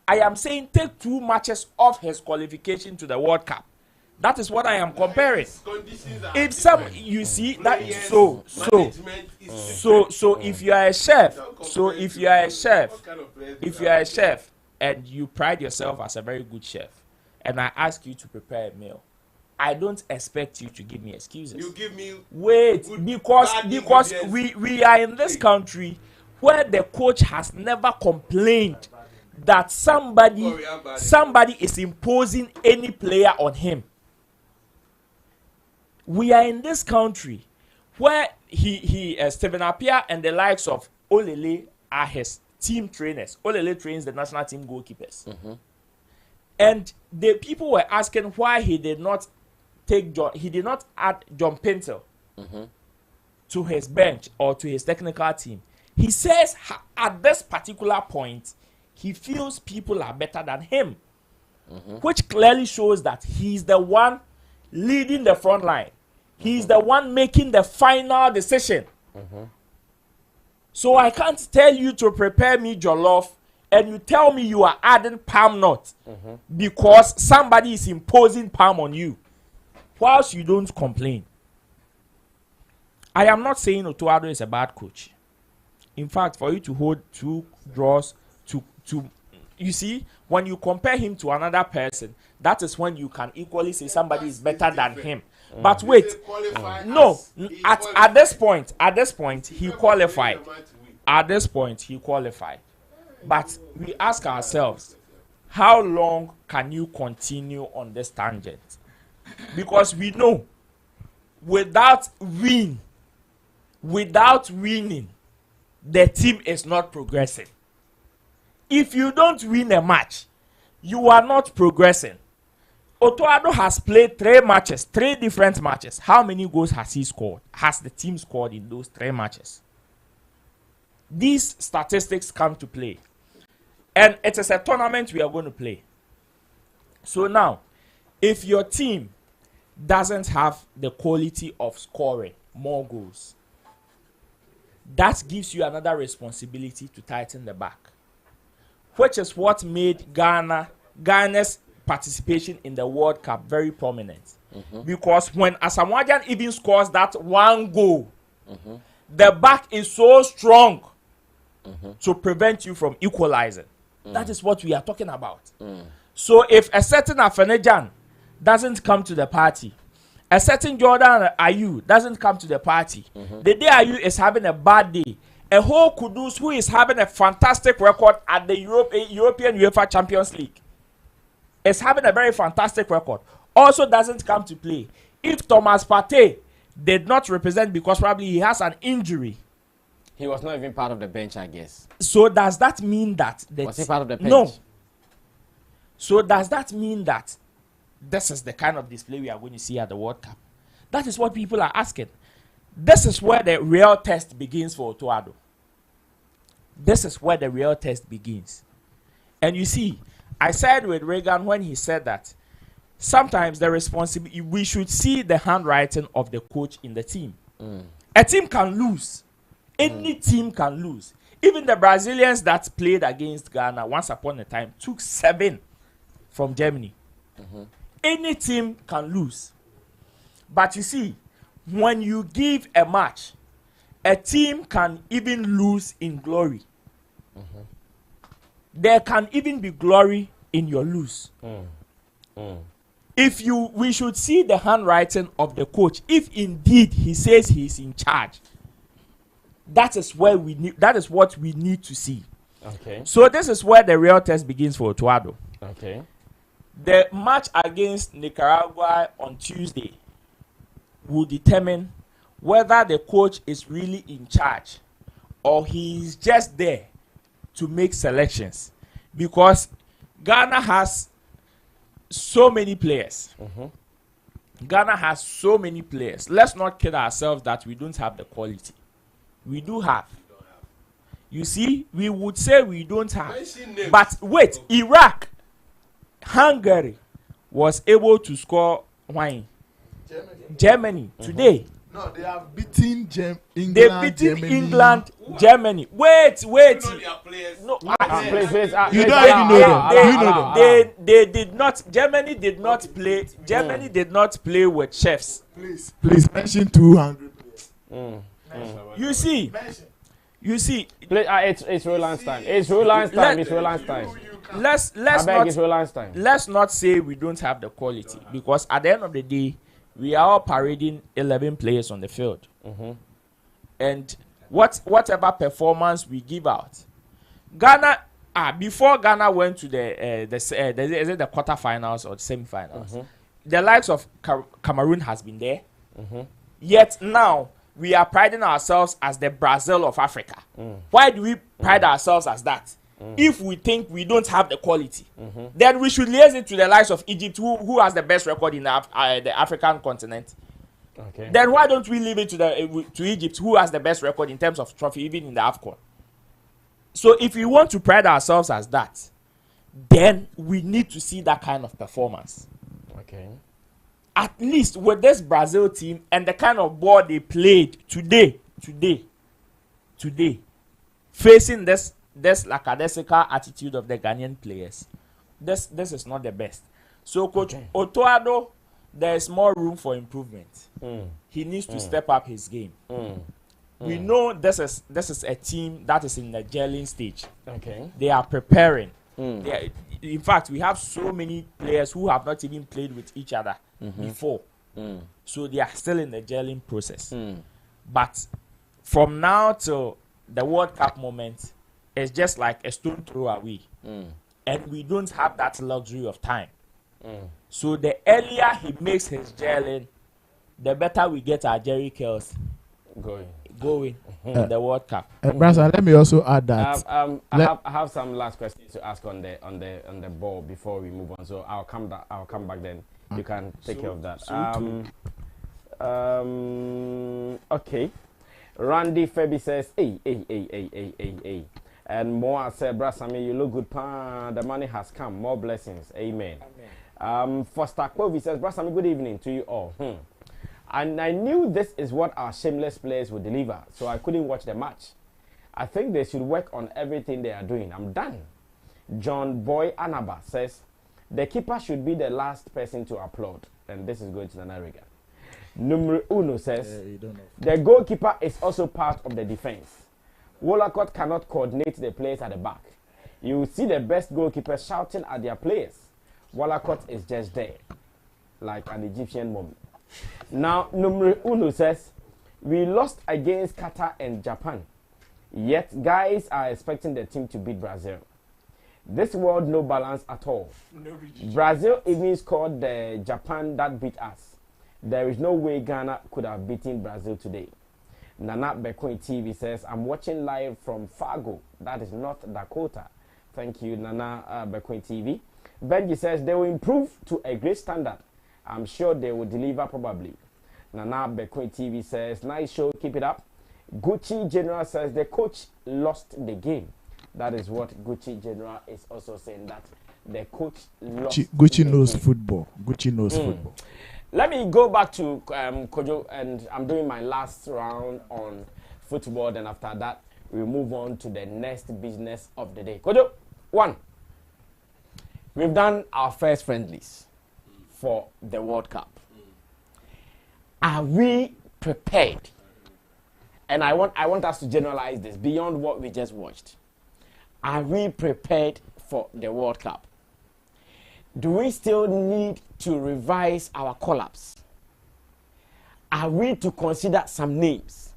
I am saying take 2 matches of his qualification to the World Cup. That is what I am comparing. Conditions are If some, different. you see that, Players, management is so if you are a chef, if you are a chef and you pride yourself as a very good chef, and I ask you to prepare a meal, I don't expect you to give me excuses. You give me wait, good, because bad we are in this country where the coach has never complained that somebody is imposing any player on him. We are in this country where Stephen Appiah and the likes of Olele are his team trainers. Olele trains the national team goalkeepers. And the people were asking why he did not add John Pintel to his bench or to his technical team. He says at this particular point, he feels people are better than him, which clearly shows that he's the one leading the front line. He's the one making the final decision. So I can't tell you to prepare me jollof and you tell me you are adding palm nut because somebody is imposing palm on you whilst you don't complain. I am not saying Otoado is a bad coach. In fact, for you to hold 2 draws to you see, when you compare him to another person, that is when you can equally say somebody is better than him. But wait, no, at this point, he qualified. At this point, he qualified. But we ask ourselves, how long can you continue on this tangent? Because we know, without winning, the team is not progressing. If you don't win a match, you are not progressing. Otoado has played 3 matches, 3 different matches. How many goals has he scored? Has the team scored in those 3 matches? These statistics come to play. And it is a tournament we are going to play. So now, if your team doesn't have the quality of scoring more goals, that gives you another responsibility to tighten the back, which is what made Ghana's participation in the World Cup very prominent. Because when Asamoah Gyan even scores that 1 goal, the back is so strong to prevent you from equalizing. That is what we are talking about. So if a certain Afenejan doesn't come to the party, a certain Jordan Ayew doesn't come to the party, the day Ayew is having a bad day, a whole Kudus who is having a fantastic record at the European UEFA Champions League is having a very fantastic record, also doesn't come to play. If Thomas Partey did not represent because probably he has an injury, he was not even part of the bench, I guess. So does that mean that was he part of the bench? No. So does that mean that this is the kind of display we are going to see at the World Cup? That is what people are asking. This is where the real test begins for Otoado. This is where the real test begins. And you see, I said with Reagan when he said that sometimes the responsibility, we should see the handwriting of the coach in the team. A team can lose. Any team can lose. Even the Brazilians that played against Ghana once upon a time took 7 from Germany. Any team can lose. But you see, when you give a match, a team can even lose in glory. There can even be glory in your lose. We should see the handwriting of the coach. If indeed he says he's in charge, that is where we need. That is what we need to see. Okay. So this is where the real test begins for Otoado. Okay. The match against Nicaragua on Tuesday will determine whether the coach is really in charge or he is just there to make selections, because Ghana has so many players. Ghana has so many players. Let's not kid ourselves that we don't have the quality. We do have. You see, we would say we don't have. But wait, Iraq, Hungary was able to score wine. Germany today. No, they have beaten England. They beaten Germany. England, Germany. Wait. No, You don't even know them. You know them. they did not. Germany did not play. Germany did not play with chefs. Please mention 200 players. You see. It's Roland's time. It's Roland's time. Let's not say we don't have the quality, because at the end of the day, we are all parading 11 players on the field, and whatever performance we give out, Ghana. Before Ghana went to the quarterfinals or the semi-finals, the likes of Cameroon has been there. Yet now we are priding ourselves as the Brazil of Africa. Why do we pride ourselves as that? If we think we don't have the quality, then we should liaise it to the likes of Egypt, who has the best record in the African continent. Okay. Then why don't we leave it to Egypt, who has the best record in terms of trophy, even in the AFCON? So if we want to pride ourselves as that, then we need to see that kind of performance. Okay. At least with this Brazil team and the kind of ball they played today, facing this lackadaisical attitude of the Ghanaian players, this is not the best. So Coach Otoado, there is more room for improvement. He needs to step up his game. We know this is a team that is in the gelling stage. Okay. They are preparing. In fact, we have so many players who have not even played with each other before. So they are still in the gelling process. But from now till the World Cup moment, it's just like a stone throw away. And we don't have that luxury of time. So the earlier he makes his gelling, the better we get our Jerry Kells going in the World Cup. Brasa, let me also add that. I have some last questions to ask on the ball before we move on. So I'll come back then. You can take care of that. Okay. Randy Febi says, hey. And Moa said, Brasami, you look good, pa. The money has come. More blessings. Amen. Foster Kovi says, Brasami, good evening to you all. And I knew this is what our shameless players would deliver, so I couldn't watch the match. I think they should work on everything they are doing. I'm done. John Boy Anaba says, the keeper should be the last person to applaud. And this is going to Nanariga. Numero Uno says, the goalkeeper is also part of the defense. Wolacott cannot coordinate the players at the back. You will see the best goalkeepers shouting at their players. Wolacott is just there, like an Egyptian mummy. Now, numero uno says, we lost against Qatar and Japan. Yet, guys are expecting the team to beat Brazil. This world, no balance at all. Brazil even scored the Japan that beat us. There is no way Ghana could have beaten Brazil today. Nana Bekoin TV says, I'm watching live from Fargo. That is North Dakota. Thank you, Nana Bekoin TV. Benji says, they will improve to a great standard. I'm sure they will deliver probably. Nana Bekoin TV says, nice show, keep it up. Gucci General says, the coach lost the game. That is what Gucci General is also saying, that the coach lost Gucci knows football. Gucci knows football. Let me go back to Kojo, and I'm doing my last round on football. Then after that, we'll move on to the next business of the day. Kojo, one. We've done our first friendlies for the World Cup. Are we prepared? And I want us to generalize this beyond what we just watched. Are we prepared for the World Cup? Do we still need to revise our call-ups? Are we to consider some names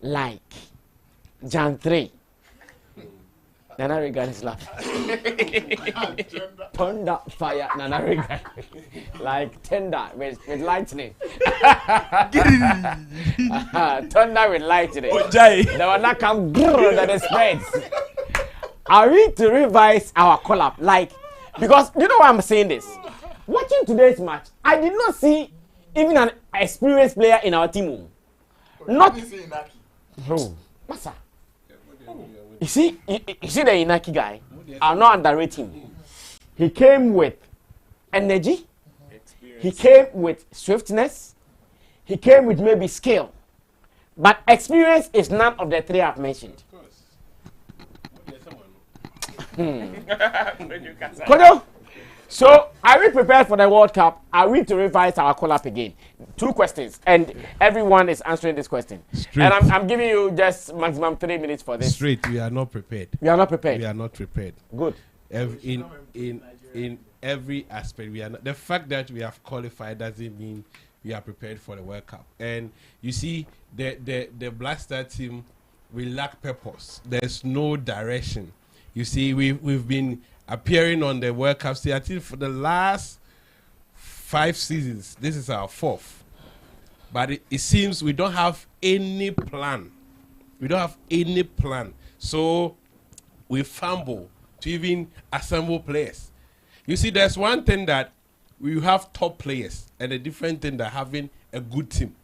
like Jan 3? Nana Regan is laughing. Thunder, fire, Nana Regan. Like thunder with lightning. Thunder with lightning. They will not come under the spreads. Are we to revise our call-up? Like, because you know why I'm saying this? Watching today's match, I did not see even an experienced player in our team. Not. Oh, Masa. You see the Inaki guy? I'm not underrating him. He came with energy. He came with swiftness. he came with maybe skill. But experience is none of the three I've mentioned. Kojo, so are we prepared for the World Cup? Are we to revise our call-up again? 2 questions, and everyone is answering this question. Straight. And I'm giving you just maximum 3 minutes for this. Straight, we are not prepared. We are not prepared. We are not prepared. Good. In every aspect, we are not. The fact that we have qualified doesn't mean we are prepared for the World Cup. And you see, the Black Star team, we lack purpose. There's no direction. You see, we've been appearing on the World Cup stage. I think for the last 5 seasons, this is our 4th. But it seems we don't have any plan. We don't have any plan. So we fumble to even assemble players. You see, there's one thing that we have top players, and a different thing that having a good team.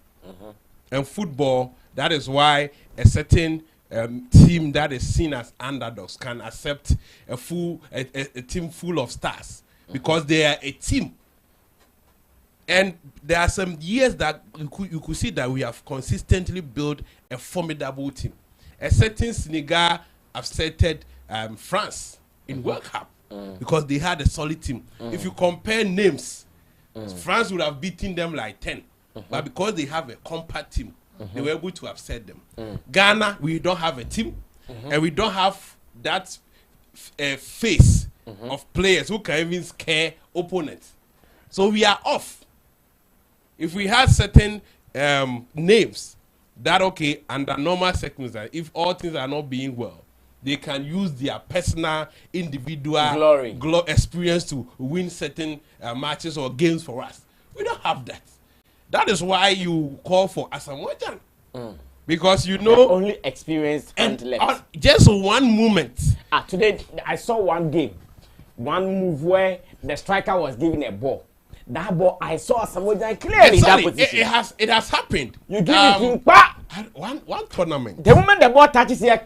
And football, that is why a certain team that is seen as underdogs can accept a team full of stars because they are a team. And there are some years that you could see that we have consistently built a formidable team. A certain Senegal upsetted France in World Cup because they had a solid team. If you compare names, France would have beaten them like 10. But because they have a compact team, they were able to upset them. Ghana, we don't have a team, and we don't have that face of players who can even scare opponents. So we are off. If we had certain names that, okay, under normal circumstances, if all things are not being well, they can use their personal, individual experience to win certain matches or games for us. We don't have that. That is why you call for Asamoah. Because you know only experience and left. Just one moment. Today I saw one game, one move where the striker was given a ball. That ball I saw Asamoah clearly in that position. It has happened. You give it to him, one tournament. The moment the ball touches here,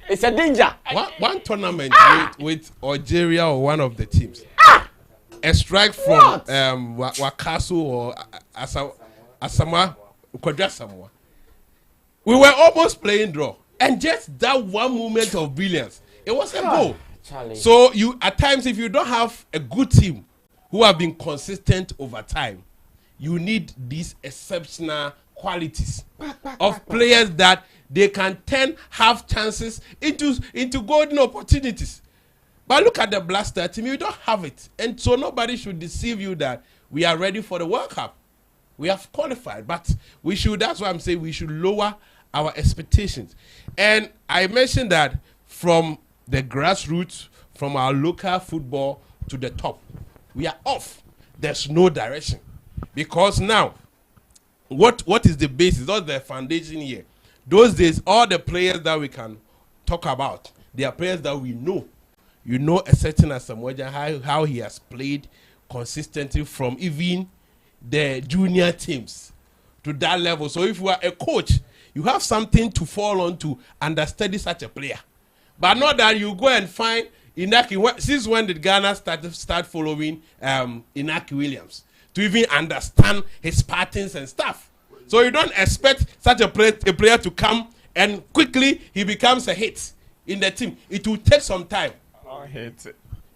it's a danger. One tournament with Algeria or one of the teams. A strike from Wakasu or Asamoah Samoa. We were almost playing draw, and just that one moment of brilliance, it was a goal. Charlie. So you at times, if you don't have a good team who have been consistent over time, you need these exceptional qualities of players that they can turn half chances into golden opportunities. But look at the Black Star team, you don't have it. And so nobody should deceive you that we are ready for the World Cup. We have qualified, but we should, that's why I'm saying we should lower our expectations. And I mentioned that from the grassroots, from our local football to the top, we are off. There's no direction. Because now, what is the basis? What's the foundation here? Those days, all the players that we can talk about, they are players that we know. You know a certain Asamoah, how he has played consistently from even the junior teams to that level. So if you are a coach, you have something to fall on to understudy such a player. But not that you go and find Inaki. Since when did Ghana start following Inaki Williams to even understand his patterns and stuff? So you don't expect such a player to come and quickly he becomes a hit in the team. It will take some time.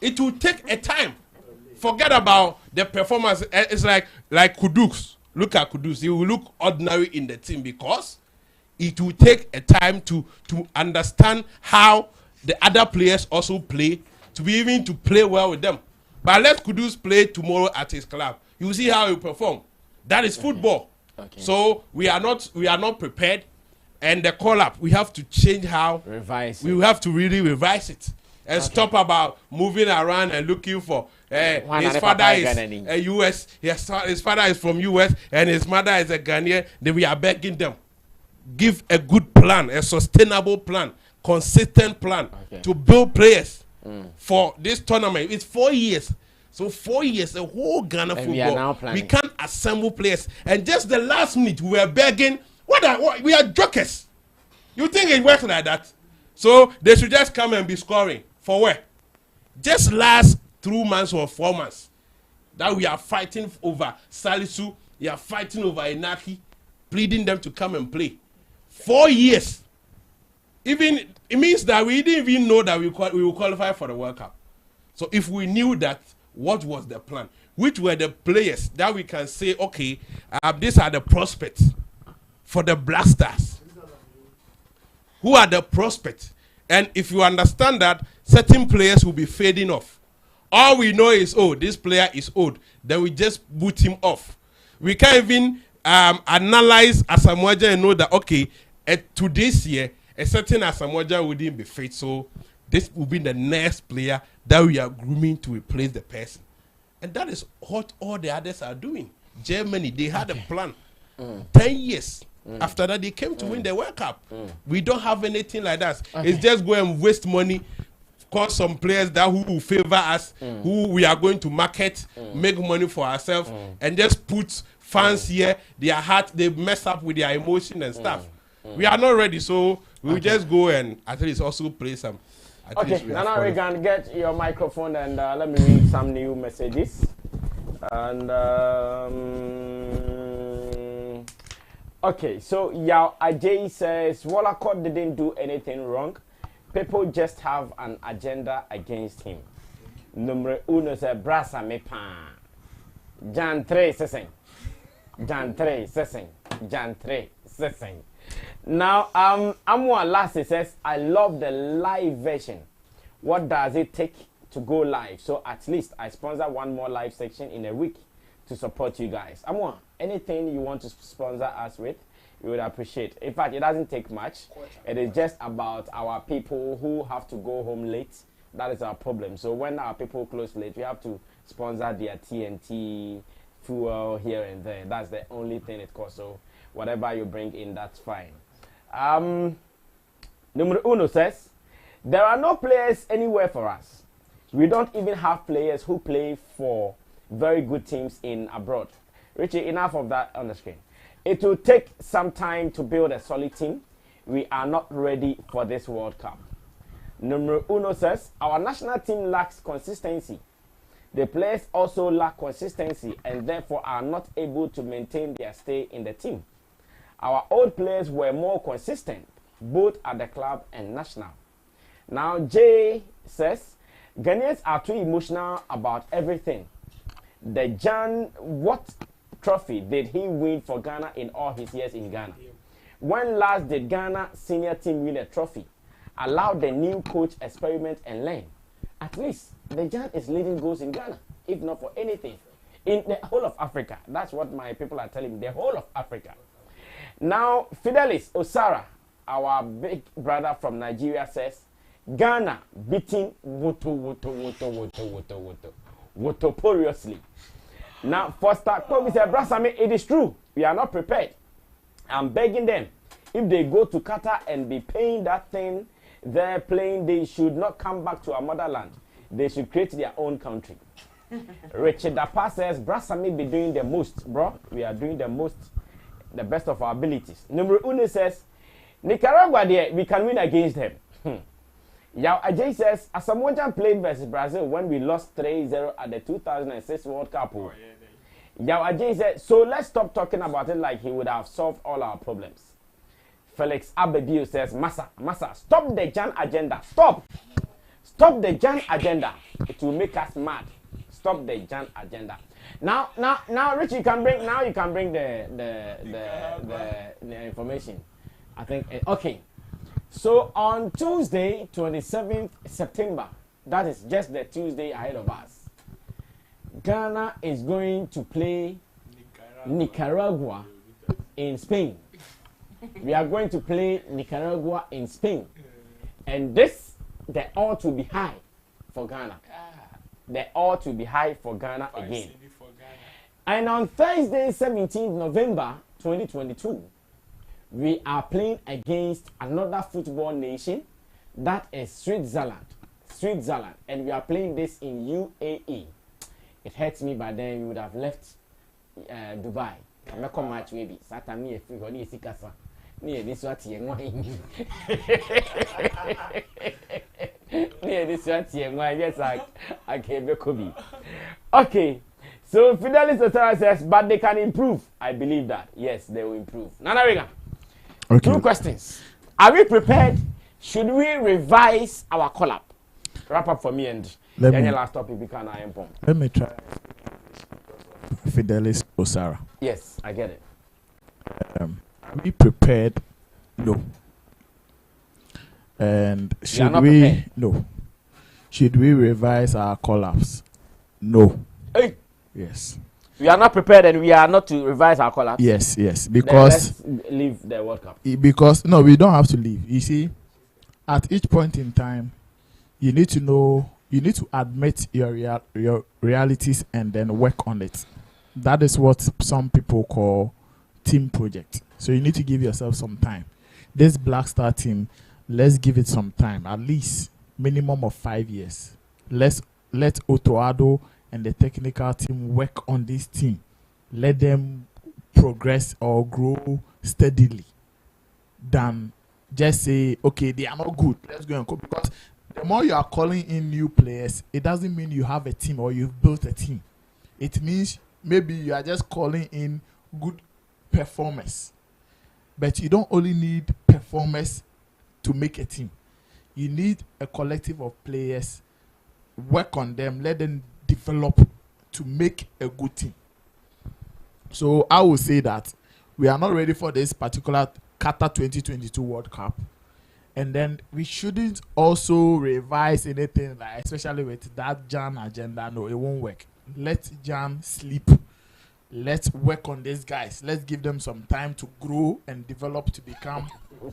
It will take a time. Forget about the performance. It's like Kudus. Look at Kudus. He will look ordinary in the team because it will take a time to understand how the other players also play, to be even to play well with them. But let Kudus play tomorrow at his club. You will see how he will perform. That is football. Okay. So we are not prepared, and the call-up we have to change how we have to really revise it and stop about moving around and looking for. His father is a US. His father is from US, and his mother is a Ghanaian. Then we are begging them, give a good plan, a sustainable plan, consistent plan to build players for this tournament. It's 4 years. So 4 years, the whole Ghana football, we can't assemble players. And just the last minute, we were begging. What we are jokers. You think it works like that? So they should just come and be scoring. For where? Just last 2 months or 4 months that we are fighting over Salisu, we are fighting over Inaki, pleading them to come and play. 4 years. Even it means that we didn't even know that we will qualify for the World Cup. So if we knew that, what was the plan? Which were the players that we can say, okay, these are the prospects for the Black Stars? Who are the prospects? And if you understand that, certain players will be fading off. All we know is, oh, this player is old. Then we just boot him off. We can't even analyze Asamoah Gyan and know that, okay, to this year, a certain Asamoah Gyan wouldn't be fit. So this will be the next player that we are grooming to replace the person. And that is what all the others are doing. Germany, they had a plan. 10 years. After that, they came to win the World Cup. We don't have anything like that. It's just go and waste money, call some players that who will favor us, who we are going to market, make money for ourselves, and just put fans here, their heart, they mess up with their emotion and stuff. We are not ready, so we'll just go and at least also play some. Okay, now we can get your microphone and let me read some new messages. And okay, so Yao Ajay says Wallacott didn't do anything wrong. People just have an agenda against him. Number uno says Brasa me pan. Jan 3 seseng. Jan 3 seseng. Jan 3 seseng. Now, Amwa Lassie says, I love the live version. What does it take to go live? So at least I sponsor one more live section in a week to support you guys. Amwa, anything you want to sponsor us with, we would appreciate. In fact, it doesn't take much. It is just about our people who have to go home late. That is our problem. So when our people close late, we have to sponsor their TNT, fuel here and there. That's the only thing it costs. So whatever you bring in, that's fine. Number uno says, there are no players anywhere for us. We don't even have players who play for very good teams in abroad. Richie, enough of that on the screen. It will take some time to build a solid team. We are not ready for this World Cup. Number uno says, our national team lacks consistency. The players also lack consistency and therefore are not able to maintain their stay in the team. Our old players were more consistent, both at the club and national. Now, Jay says, Ghanaians are too emotional about everything. The Jan, what trophy did he win for Ghana in all his years in Ghana? When last did Ghana senior team win a trophy? Allow the new coach experiment and learn. At least, the Jan is leading goals in Ghana, if not for anything. In the whole of Africa. That's what my people are telling me, the whole of Africa. Now, Fidelis Osara, our big brother from Nigeria, says, Ghana beating wotoporiously. Now, Foster Kobe said, Brasame, it is true. We are not prepared. I'm begging them. If they go to Qatar and be paying that thing they're playing, they should not come back to our motherland. They should create their own country. Richard Dapa says, Brasame be doing the most, bro. We are doing the most. The best of our abilities. Number uno says, Nicaragua, there, we can win against them. Yao Ajay says, Asamoah Gyan played versus Brazil when we lost 3-0 at the 2006 World Cup. Yao Ajay said, so let's stop talking about it like he would have solved all our problems. Felix Abebio says, Massa, stop the Gyan agenda. Stop the Gyan agenda. It will make us mad. Stop the Gyan agenda. Now, Rich, you can bring the information. I think okay. So on Tuesday, 27th September, that is just the Tuesday ahead of us. Ghana is going to play Nicaragua in Spain. We are going to play Nicaragua in Spain, and this they ought to be high for Ghana. They ought to be high for Ghana again. And on Thursday, 17th November 2022, we are playing against another football nation, that is Switzerland, and we are playing this in UAE. It hurts me, but then we would have left Dubai. I'm not come match maybe. Satami if we go ni sikasa. Ni this what yengwa. Ni this what yengwa. Yes, I came back. Okay. So Fidelis Otara says, but they can improve. I believe that. Yes, they will improve. Nana Regan. Okay. 2 questions. Are we prepared? Should we revise our collab? Wrap up for me and then last topic we can import. Let me try. Fidelis Osara. Yes, I get it. Are we prepared? No. And should we? No. Should we revise our collabs? No. Hey. Yes. We are not prepared and we are not to revise our collabs. Yes. Because then let's leave the World Cup. Because no, we don't have to leave. You see, at each point in time, you need to know. You need to admit your realities and then work on it. That is what some people call team project. So you need to give yourself some time. This Black Star team, let's give it some time, at least minimum of 5 years. Let Otoado and the technical team work on this team. Let them progress or grow steadily. Than just say, okay, they are not good, let's go and go. Because the more you are calling in new players, it doesn't mean you have a team or you've built a team. It means maybe you are just calling in good performers. But you don't only need performers to make a team. You need a collective of players, work on them, let them develop to make a good team. So I will say that we are not ready for this particular Qatar 2022 World Cup. And then we shouldn't also revise anything, like especially with that Jan agenda. No, it won't work. Let Jan sleep. Let's work on these guys. Let's give them some time to grow and develop to become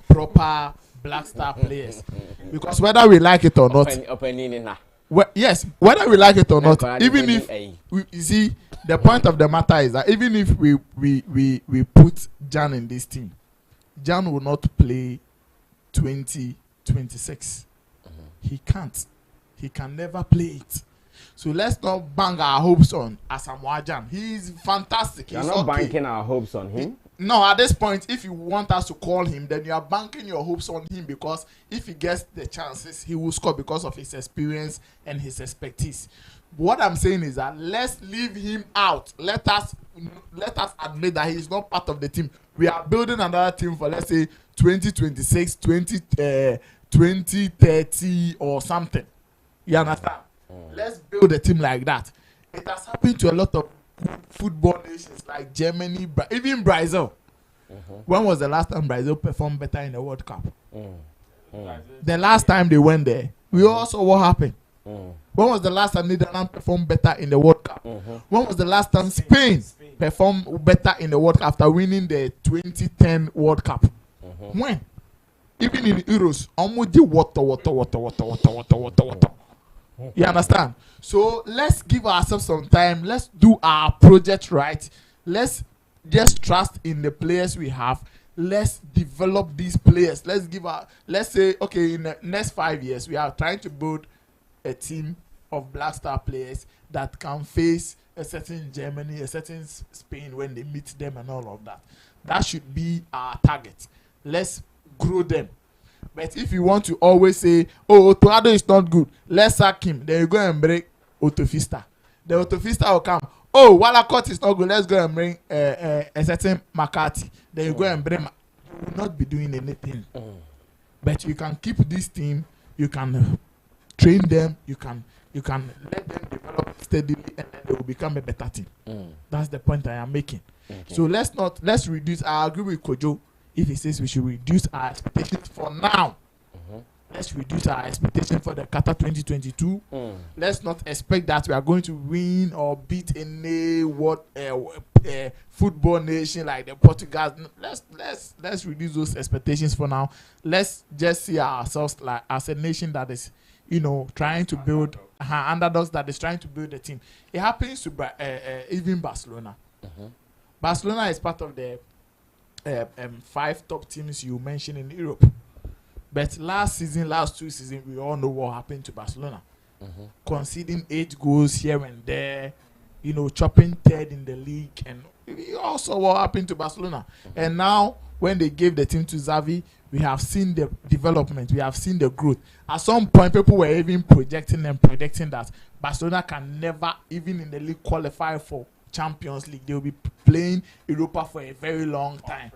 proper Black Star players. Because whether we like it or not, yes, whether we like it or not, even if you see, the point of the matter is that even if we put Jan in this team, Jan will not play 2026. He can't. He can never play it. So let's not bang our hopes on Asamoah Gyan. He's fantastic. You're not banking our hopes on him? No, at this point, if you want us to call him, then you are banking your hopes on him, because if he gets the chances, he will score because of his experience and his expertise. What I'm saying is that let's leave him out. Let us admit that he's not part of the team. We are building another team for, let's say, 2026, 2030 or something. You understand? Let's build a team like that. It has happened to a lot of football nations like Germany, even Brazil. When was the last time Brazil performed better in the World Cup? The last time they went there, we all saw what happened. When was the last time Netherlands performed better in the World Cup? When was the last time Spain performed better in the World Cup after winning the 2010 World Cup? When? Even in Euros, water. You understand? So let's give ourselves some time. Let's do our project right. Let's just trust in the players we have. Let's develop these players. Let's say, okay, in the next 5 years, we are trying to build a team of Black Star players that can face a certain Germany, a certain Spain when they meet them and all of that. That should be our target. Let's grow them. But if you want to always say, oh, Otoado is not good, let's sack him, then you go and bring Otofista. The Otofista will come, oh, Walacott is not good, let's go and bring a certain McCarthy. Then you go and bring, you will not be doing anything. But you can keep this team, you can train them, you can let them develop steadily, and then they will become a better team. That's the point I am making. So let's reduce. I agree with Kojo if he says we should reduce our expectations for now. Let's reduce our expectations for the Qatar 2022. Let's not expect that we are going to win or beat any football nation like the Portugal. Let's reduce those expectations for now. Let's just see ourselves like as a nation that is, trying to build underdogs, that is trying to build a team. It happens to even Barcelona. Barcelona is part of the 5 top teams you mentioned in Europe. But last 2 seasons, we all know what happened to Barcelona. Conceding 8 goals here and there, chopping third in the league, and we also what happened to Barcelona. And now when they gave the team to Xavi, we have seen the development, we have seen the growth. At some point, people were even projecting and predicting that Barcelona can never, even in the league, qualify for Champions League. They will be playing Europa for a very long time.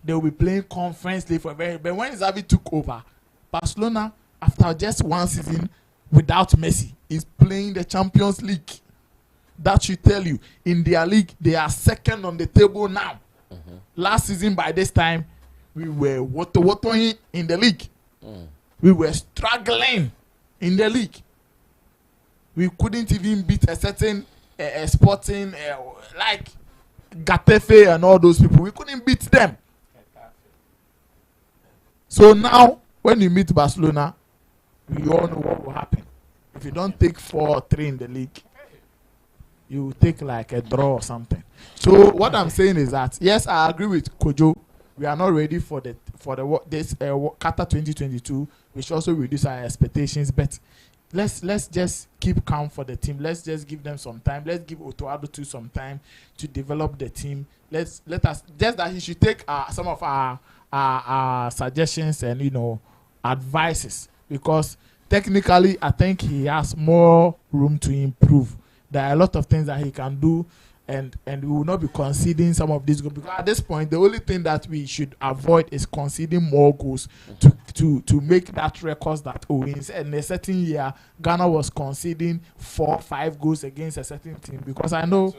They will be playing Conference League for a very. But when Xavi took over, Barcelona, after just one season without Messi, is playing the Champions League. That should tell you, in their league, they are second on the table now. Last season, by this time, we were watering in the league. We were struggling in the league. We couldn't even beat a certain Sporting, like Gatefe and all those people. We couldn't beat them. So now, when you meet Barcelona, we all know what will happen. If you don't take 4 or 3 in the league, you take like a draw or something. So what I'm saying is that, yes, I agree with Kojo. We are not ready for this Qatar 2022. We should also reduce our expectations, but let's just keep calm for the team. Let's just give them some time. Let's give Otoado too some time to develop the team. Let us just that he should take some of our suggestions and advices, because technically I think he has more room to improve. There are a lot of things that he can do, and we will not be conceding some of these goals, because at this point the only thing that we should avoid is conceding more goals to make that record that in a certain year Ghana was conceding 4-5 goals against a certain team, because I know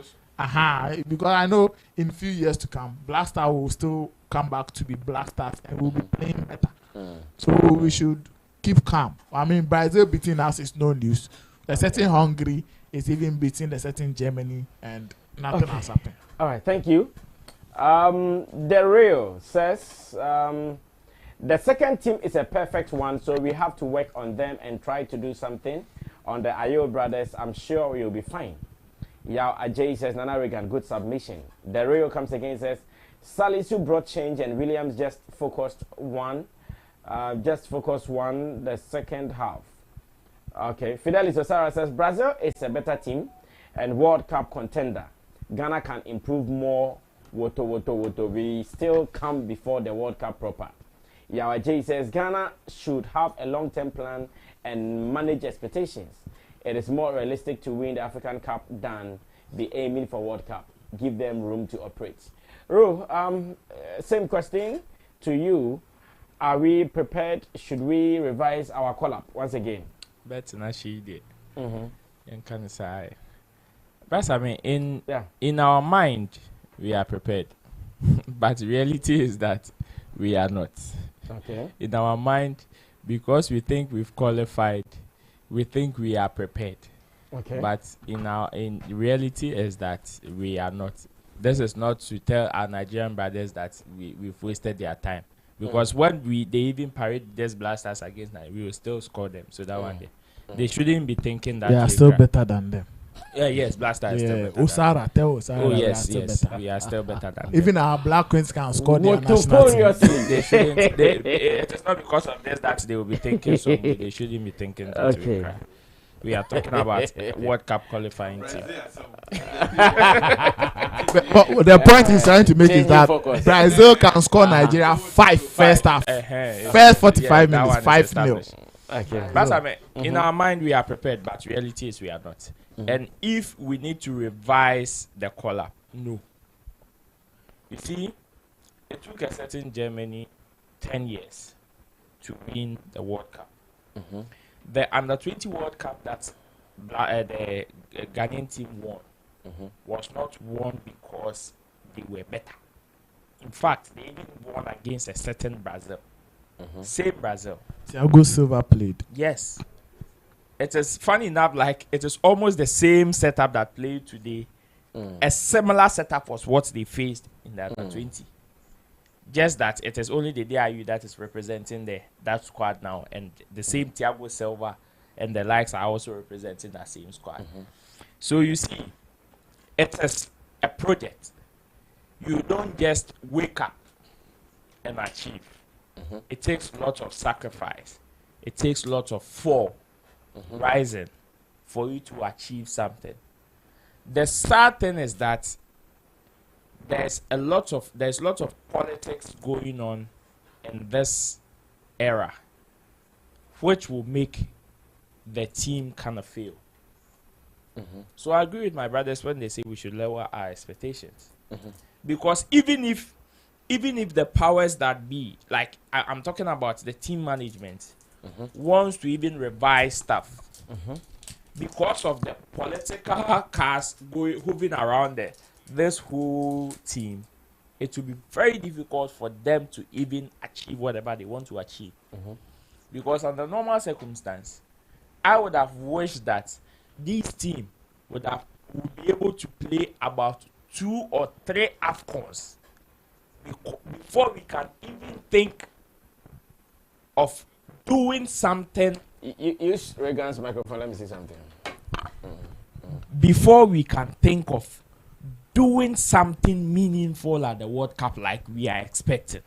in few years to come Black Star will still come back to be Black Stars and will be playing better. So we should keep calm. I mean, Brazil beating us is no news. A certain Hungary is even beating the certain Germany, and nothing has happened. All right, thank you. The Real says the second team is a perfect one, so we have to work on them and try to do something. On the Ayo brothers, I'm sure we'll be fine. Yao Ajay says, Nana Regan, good submission. The Real comes again, says, Salisu brought change and Williams just focused one the second half. Okay, Fidelis Osara says, Brazil is a better team and World Cup contender. Ghana can improve more. Woto. We still come before the World Cup proper. Yawa J says, Ghana should have a long-term plan and manage expectations. It is more realistic to win the African Cup than be aiming for World Cup. Give them room to operate. Ru, same question to you. Are we prepared? Should we revise our call-up once again? Better than she did. And can say, but I mean, in our mind, we are prepared, but the reality is that we are not. Okay. In our mind, because we think we've qualified, we think we are prepared. Okay. But in reality is that we are not. This is not to tell our Nigerian brothers that we've wasted their time. Because when they even parade these blasters against Nigeria, we will still score them. So that one day, they shouldn't be thinking that they are still better than them. Yes, Blaster is still better. Osara, yes, better. we are still better than them. Even our Black Queens can score their national team. They shouldn't. It is not because of this that they will be thinking so. They shouldn't be thinking that. Okay. We are talking about World Cup qualifying team. But the point he's trying to make is that Brazil can score Nigeria 5 first half. First 45 minutes, 5-0. Okay. That's what I mean. In our mind, we are prepared, but reality is we are not. And if we need to revise the call-up, no. You see, it took a certain Germany 10 years to win the World Cup. The Under-20 World Cup that the Ghanaian team won was not won because they were better. In fact, they even won against a certain Brazil. Same Brazil. Thiago Silva played. Yes. It is funny enough, like it is almost the same setup that played today. A similar setup was what they faced in the Under-20. Just that it is only the DIU that is representing that squad now, and the same Thiago Silva and the likes are also representing that same squad. So you see, it is a project. You don't just wake up and achieve. It takes lots of sacrifice. It takes lots of fall, rising, for you to achieve something. The sad thing is that there's lots of politics going on in this era, which will make the team kind of fail. So I agree with my brothers when they say we should lower our expectations, because even if the powers that be, like I'm talking about the team management, wants to even revise stuff, because of the political cast hovering around this whole team, it will be very difficult for them to even achieve whatever they want to achieve. Because under normal circumstance, I would have wished that this team would be able to play about 2 or 3 AFCONs before we can even think of doing something. Use Reagan's microphone. Let me see something. Before we can think of doing something meaningful at the World Cup like we are expecting.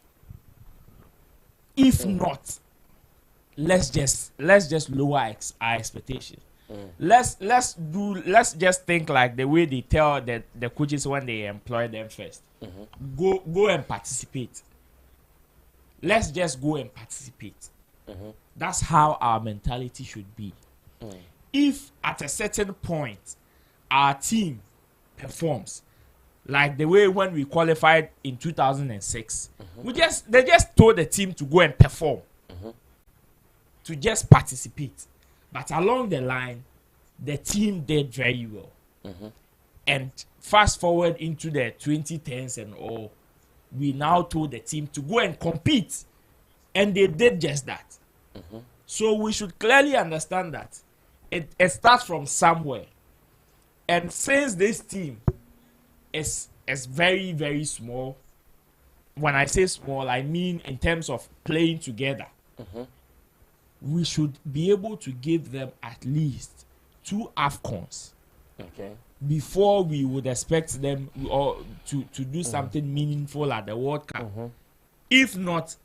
If not, let's just lower our expectations. Let's just think like the way they tell the coaches when they employ them first. Go and participate. Let's just go and participate. That's how our mentality should be. If at a certain point our team performs like the way when we qualified in 2006, they just told the team to go and perform, to just participate. But along the line, the team did very well. And fast forward into the 2010s and all, we now told the team to go and compete. And they did just that. So we should clearly understand that it starts from somewhere. And since this team is very, very small, when I say small, I mean in terms of playing together, we should be able to give them at least 2 AFCONs before we would expect them to do something meaningful at the World Cup. If not,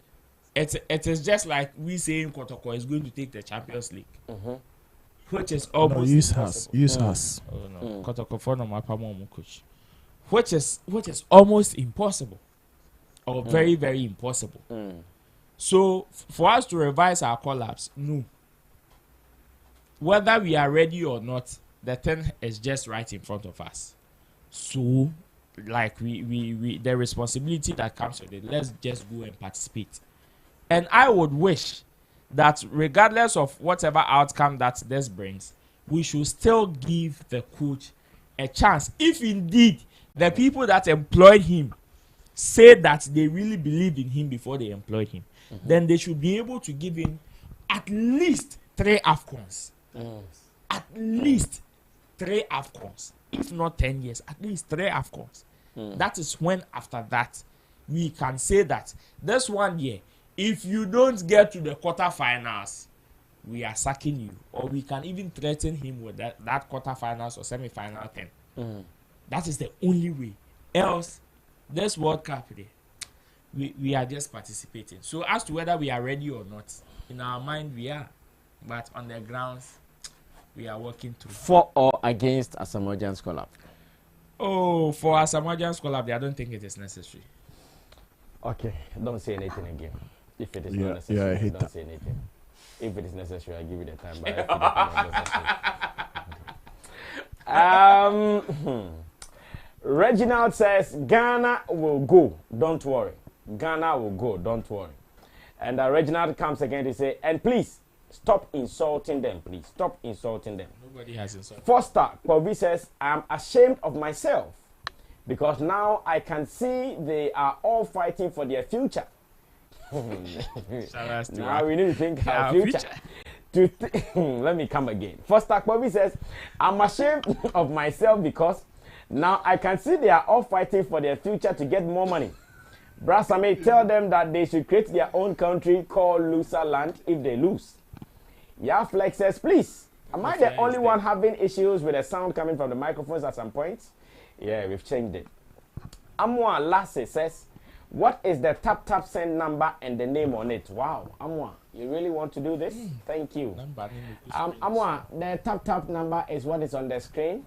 it is just like we saying Kotoko is going to take the Champions League, which is almost use us. Oh no, Kotoko for no mapamo coach, which is almost impossible, or very, very impossible. So for us to revise our collapse, no. Whether we are ready or not, the thing is just right in front of us. So, like we the responsibility that comes with it, let's just go and participate. And I would wish that regardless of whatever outcome that this brings, we should still give the coach a chance. If indeed the people that employed him say that they really believed in him before they employed him, then they should be able to give him at least 3 AFCONs. At least 3 AFCONs. If not 10 years, at least 3 AFCONs. That is when after that we can say that this one year, if you don't get to the quarterfinals, we are sacking you. Or we can even threaten him with that quarterfinals or semi-final thing. That is the only way. Else, this World Cup, we are just participating. So as to whether we are ready or not, in our mind we are. But on the grounds, we are working through. For or against Asamoah's collapse? Oh, for Asamoah's collapse, I don't think it is necessary. Okay, don't say anything again. If it is not necessary, don't say anything. If it is necessary, I'll give you the time. But if it is not necessary. Reginald says, Ghana will go, don't worry. Ghana will go, don't worry. And Reginald comes again to say, and please, stop insulting them, please. Stop insulting them. Nobody has insulted. Foster Kobe says, I'm ashamed of myself because now I can see they are all fighting for their future. Now we need to think our future. Let me come again. Foster Kobe says, I'm ashamed of myself because now I can see they are all fighting for their future to get more money. Brasame, tell them that they should create their own country called Loser Land if they lose. Flex says, please, am I the only one having issues with the sound coming from the microphones at some point? Yeah, we've changed it. Amwa Lassie says, what is the tap send number and the name on it? Wow, Amwa, you really want to do this? Thank you. Amwa, the tap number is what is on the screen.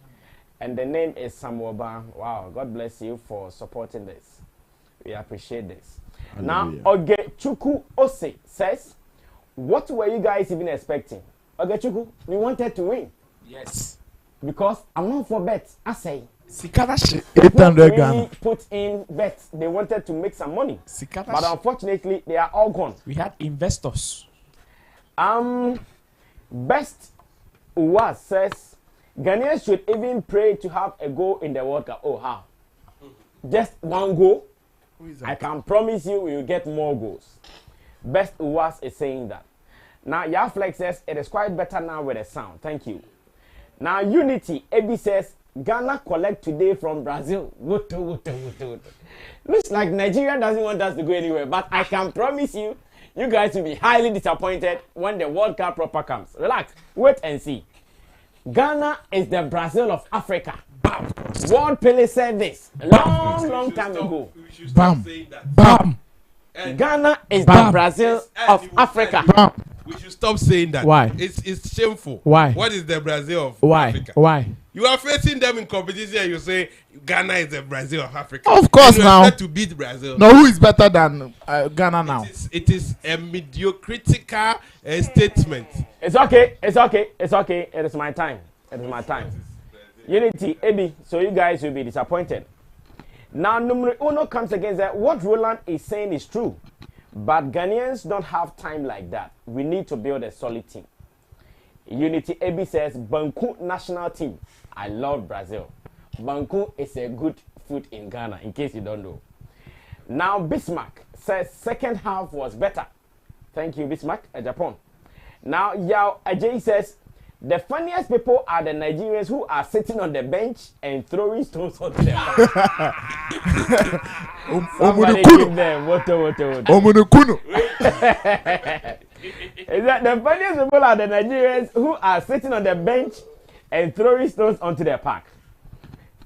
And the name is Samoba. Wow, God bless you for supporting this. We appreciate this. Hallelujah. Now, Ogechuku Ose says, what were you guys even expecting? Ogechuku, we wanted to win. Yes. Because I'm not for bets, I say. Sikadashi. 800 Ghana. Put in bets. They wanted to make some money. Sikadashi. But unfortunately, they are all gone. We had investors. Best was says, Ghanaians should even pray to have a goal in the World Cup. Oh, how? Just one goal? I can promise you we will get more goals. Best was is saying that. Now, Yaflex says it is quite better now with the sound. Thank you. Now, Unity, AB says, Ghana collect today from Brazil. Looks like Nigeria doesn't want us to go anywhere, but I can promise you, you guys will be highly disappointed when the World Cup proper comes. Relax, wait and see. Ghana is the Brazil of Africa. World Pele said this a long time ago. Bam. Bam. Ghana is the Brazil of Africa. Bam. We should stop saying that. Why? It's shameful. Why? What is the Brazil of Why? Africa? Why? You are facing them in competition and you say Ghana is the Brazil of Africa. Of course you now. expect to beat Brazil. No, who is better than Ghana now? It is a mediocritical statement. It's okay. It is my time. Unity, AB, so you guys will be disappointed. Now, numero uno comes against that. What Roland is saying is true. But Ghanaians don't have time like that. We need to build a solid team. Unity AB says, Banku national team. I love Brazil. Banku is a good food in Ghana, in case you don't know. Now, Bismarck says second half was better. Thank you, Bismarck, Japan. Now, Yao Ajay says, the funniest people are the Nigerians who are sitting on the bench and throwing stones onto them. Somebody give them water. Is that the funniest people are the Nigerians who are sitting on the bench and throwing stones onto their park?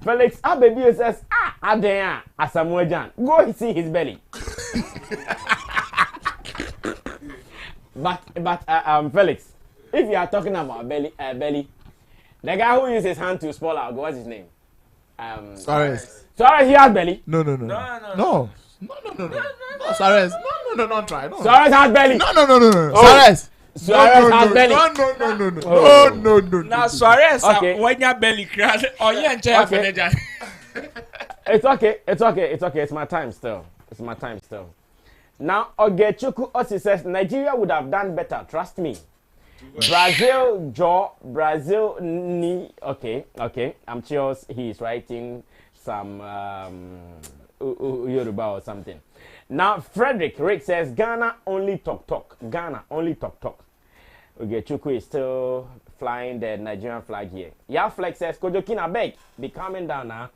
Felix Abebi says, Adea, Asamoah, go see his belly. but Felix, if you are talking about belly, the guy who uses his hand to spoil out, what's his name? Suarez. Suarez, he has belly. No. Suarez. No, don't try. No. Suarez has belly. No. Oh. Suarez has belly. No. Now Suarez, when your belly crash, or you enjoy okay. It's okay. It's my time still. Now, Ogechuku Osi says Nigeria would have done better. Trust me. Brazil ni. Okay. I'm sure he is writing some Yoruba or something. Now, Frederick Rick says Ghana only talk. Ogechuku is still flying the Nigerian flag here. Yaflex says Kojokina beg, be calming down now.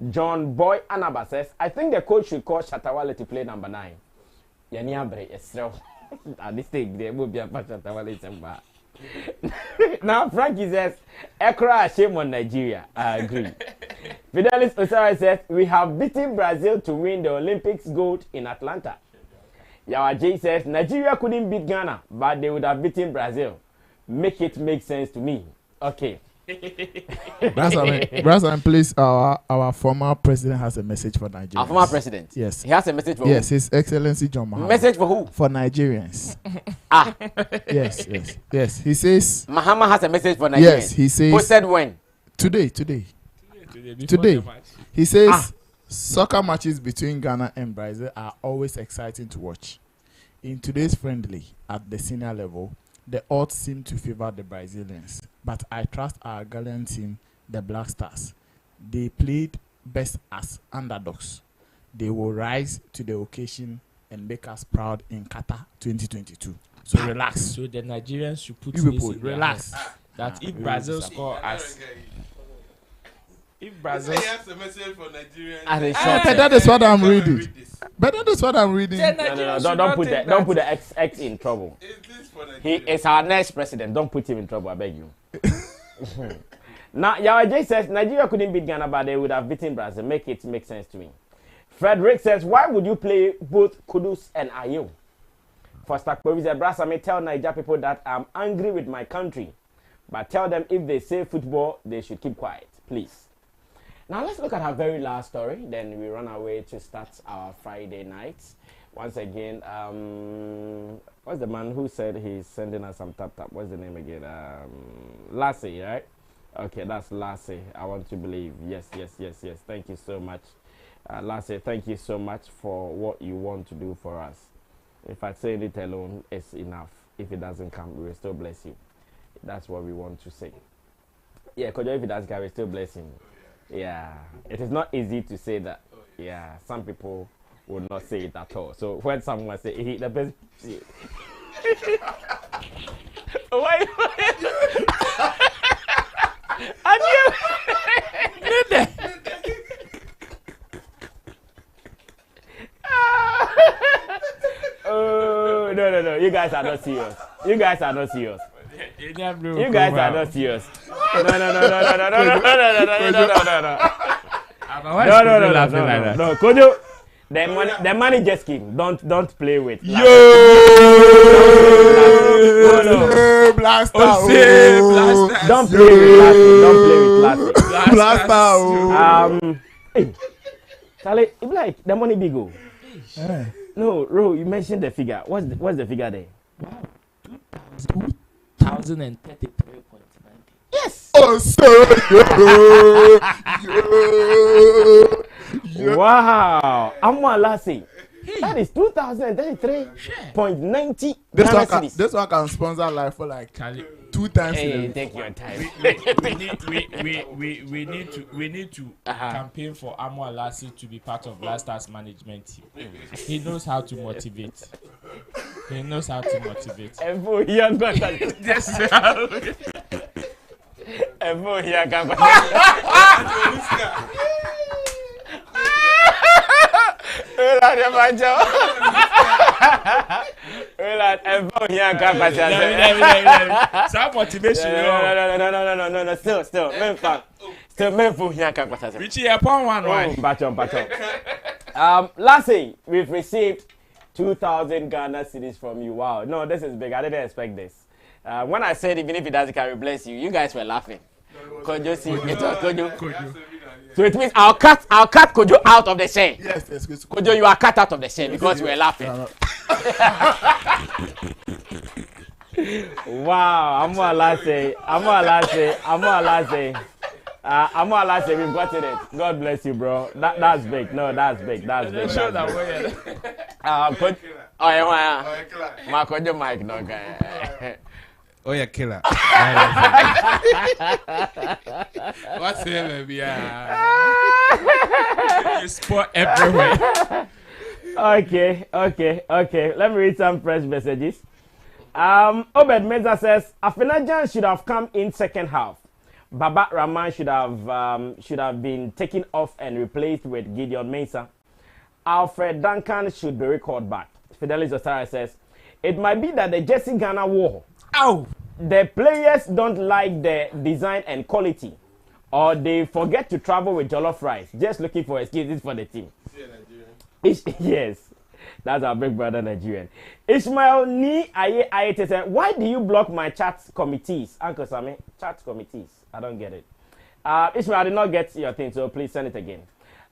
John Boy Anaba says I think the coach should call Shatawale to play number 9. Yaniabre is still. At this stage, there will be a patch of Tawale. Now, Frankie says, Ekra shame on Nigeria. I agree. Fidelis Osara says, we have beaten Brazil to win the Olympics gold in Atlanta. Yawa J says, Nigeria couldn't beat Ghana, but they would have beaten Brazil. Make it make sense to me. Okay. Brassman, please, our former president has a message for Nigerians. Our former president? Yes. He has a message for Yes, who? His Excellency John Mahama. Message for who? For Nigerians. Yes. He says... Mahama has a message for Nigerians? Yes, he says... Who said when? Today. He says, soccer matches between Ghana and Brazil are always exciting to watch. In today's friendly, at the senior level, the odds seem to favor the Brazilians, but I trust our Ghanaian team, the Black Stars. They played best as underdogs. They will rise to the occasion and make us proud in Qatar 2022. So relax. So the Nigerians should put relax. That if Brazil score as... If Brazil... has a message for Nigerians. That is what I'm reading. But that is what I'm reading. No, don't put the X in trouble. He is our next president. Don't put him in trouble, I beg you. Now, Yawa says Nigeria couldn't beat Ghana, but they would have beaten Brazil. Make it make sense to me. Frederick says, why would you play both Kudus and Ayew? For Stakpovi said, Brass, I may tell Niger people that I'm angry with my country, but tell them if they say football, they should keep quiet. please. Now let's look at our very last story. Then we run away to start our Friday night. Once again, what's the man who said he's sending us some tap? What's the name again? Lassie, right? Okay, that's Lassie. I want to believe. Yes. Thank you so much. Lassie, thank you so much for what you want to do for us. If I say it alone, it's enough. If it doesn't come, we will still bless you. That's what we want to say. Yeah, Kojo, if it doesn't come, we still bless him. Yeah, it is not easy to say that. Yeah, some people will not say it at all. So when someone say he the best, why? And you? Oh no! You guys are not serious. You guys are not serious. You guys are not serious. No, Kojo, the money just came. Don't play with. Yo, blast out. Don't play with plastic. Blast out. Hey, Charlie, it be like the money big go. No, Ro, you mentioned the figure. What's the figure there? 2,033.90. Yes. Oh, sir. Wow. Lassie. That is 2,033.90. This one can sponsor life for like 2 times. Hey, take your time. We need to campaign for Amo Lassie to be part of Black Stars management team. He knows how to motivate. Yes. Some motivation. No. Still, Richie, upon one. Lassie, we've received 2,000 Ghana cedis from you. Wow, no, this is big. I didn't expect this. When I said even if it doesn't carry, bless you, you guys were laughing. Kojo, see, it was Kojo. So it means I'll cut Kojo out of the share. Yes. Kojo, you are cut out of the share because you were laughing. Wow, Amo Lassie, we've gotten it. God bless you, bro. That's big. No, that's big. Show that way. My Kojo Mike, no guy. Oh, yeah, killer. What's it, baby? You sport everywhere. Okay. Let me read some fresh messages. Obed Meza says Afenajan should have come in second half. Baba Rahman should have been taken off and replaced with Gideon Mensah. Alfred Duncan should be recalled back. Fidelis Ostara says it might be that the Jesse Ghana war. Ow! The players don't like the design and quality, or they forget to travel with jollof rice, just looking for excuses for the team. Yes, that's our big brother Nigerian. Ishmael Ni Aye said, why do you block my chat committees? Uncle Sammy, chat committees. I don't get it. Ishmael, I did not get your thing, so please send it again.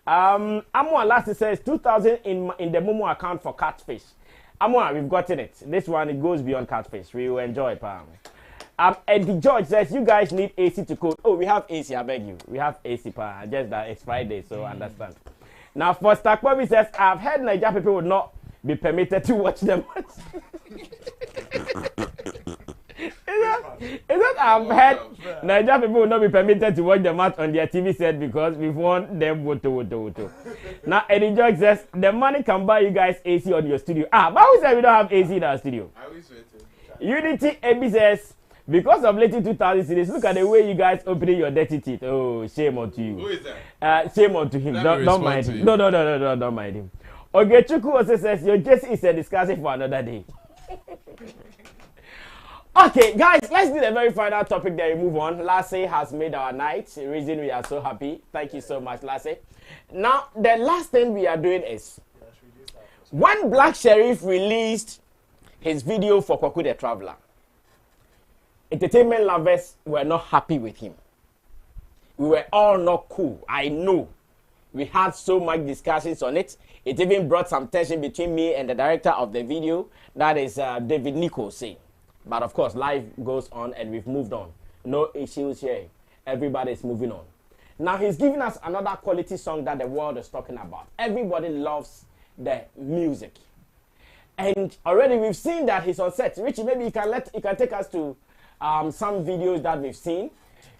Amo Lassie says 2,000 in the Momo account for catfish. Amo, we've gotten it. This one, it goes beyond catfish. We will enjoy it, Pam. Eddie George says you guys need AC to code. Oh, we have AC, I beg you. We have AC, Pam. Just that it's Friday, so understand. Now, for Stakwabi says, I've heard Nigeria people would not be permitted to watch them. Is that I've heard Nigeria people will not be permitted to watch the match on their TV set because we've won them woto. Now Eddie George says the money can buy you guys AC on your studio. But who said we don't have AC in our studio? Unity AB says because of late 2000 series, look at the way you guys opening your dirty teeth. Oh, shame on you. Who is that? Shame on to him. Don't mind him. No, don't mind him. Ogechuku also says your Jesse is a discussion for another day. Okay, guys, let's do the very final topic then we move on. Lassie has made our night. The reason we are so happy. Thank you so much, Lassie. Now, the last thing we are doing is when Black Sherif released his video for Kwaku the Traveler, entertainment lovers were not happy with him. we were all not cool. I know. We had so much discussions on it. It even brought some tension between me and the director of the video, that is David Nichols. But of course, life goes on and we've moved on. No issues here. Everybody is moving on. Now he's giving us another quality song that the world is talking about. Everybody loves the music. And already we've seen that he's on set. Richie, maybe you can take us to some videos that we've seen.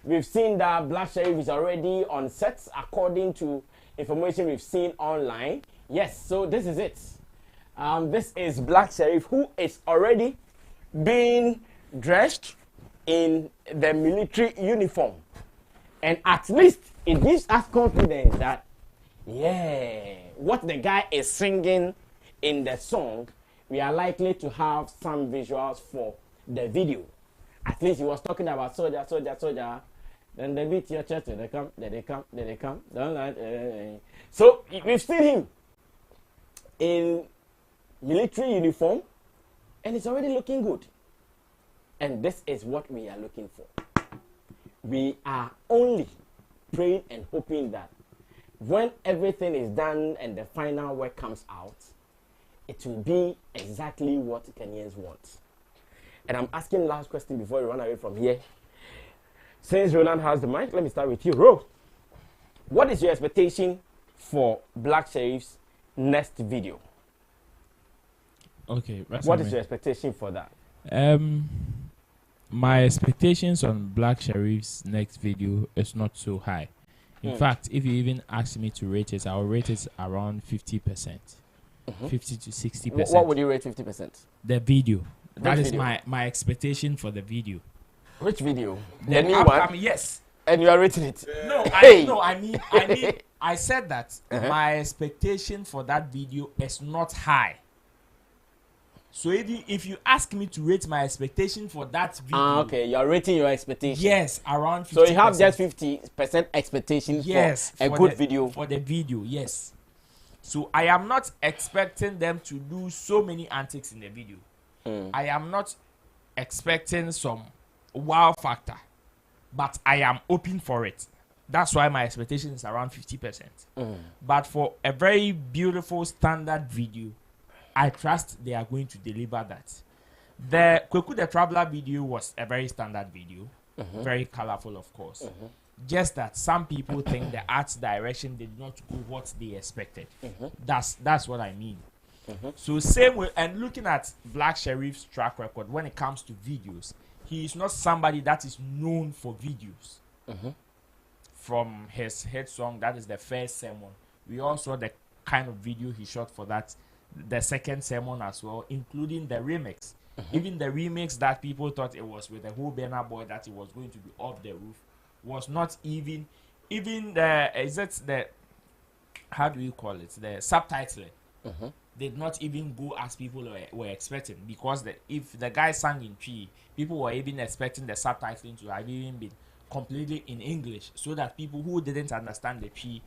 We've seen that Black Sherif is already on set according to information we've seen online. Yes, so this is it. This is Black Sherif, who is already being dressed in the military uniform. And at least it gives us confidence that, yeah, what the guy is singing in the song, we are likely to have some visuals for the video. At least he was talking about soldier, soldier, soldier. Then they beat your chest, they come, they come, they come. So we've seen him in military uniform, and it's already looking good. And this is what we are looking for. We are only praying and hoping that when everything is done and the final work comes out, it will be exactly what Kenyans want. And I'm asking last question before we run away from here. Since Roland has the mic, let me start with you. Ro, what is your expectation for Black Sherif's next video? Okay. What is your expectation for that? My expectations on Black Sherif's next video is not so high. In fact, if you even ask me to rate it, I'll rate it around 50%. 50 to 60%. What would you rate 50%? The video. That is video? my expectation for the video. Which video? The new one? Yes. And you are rating it? No, I said that my expectation for that video is not high. So if you ask me to rate my expectation for that video, okay, you are rating your expectation. Yes, around 50%. So you have just 50% expectation for a good video. For the video, yes. So I am not expecting them to do so many antics in the video. I am not expecting some wow factor, but I am open for it. That's why my expectation is around 50%. But for a very beautiful standard video, I trust they are going to deliver that. The Kweku the Traveler video was a very standard video, very colorful, of course. Just that some people think the art direction did not go what they expected. That's what I mean. So same way, and looking at Black Sherif's track record when it comes to videos, he is not somebody that is known for videos. From his hit song, that is the first sermon. We all saw the kind of video he shot for that, the second sermon as well, including the remix. Even the remix that people thought it was with the whole Burna Boy, that it was going to be off the roof, was not even the how do you call it, the subtitling did not even go as people were expecting, because if the guy sang in Twi, people were even expecting the subtitling to have even been completely in English, so that people who didn't understand the Twi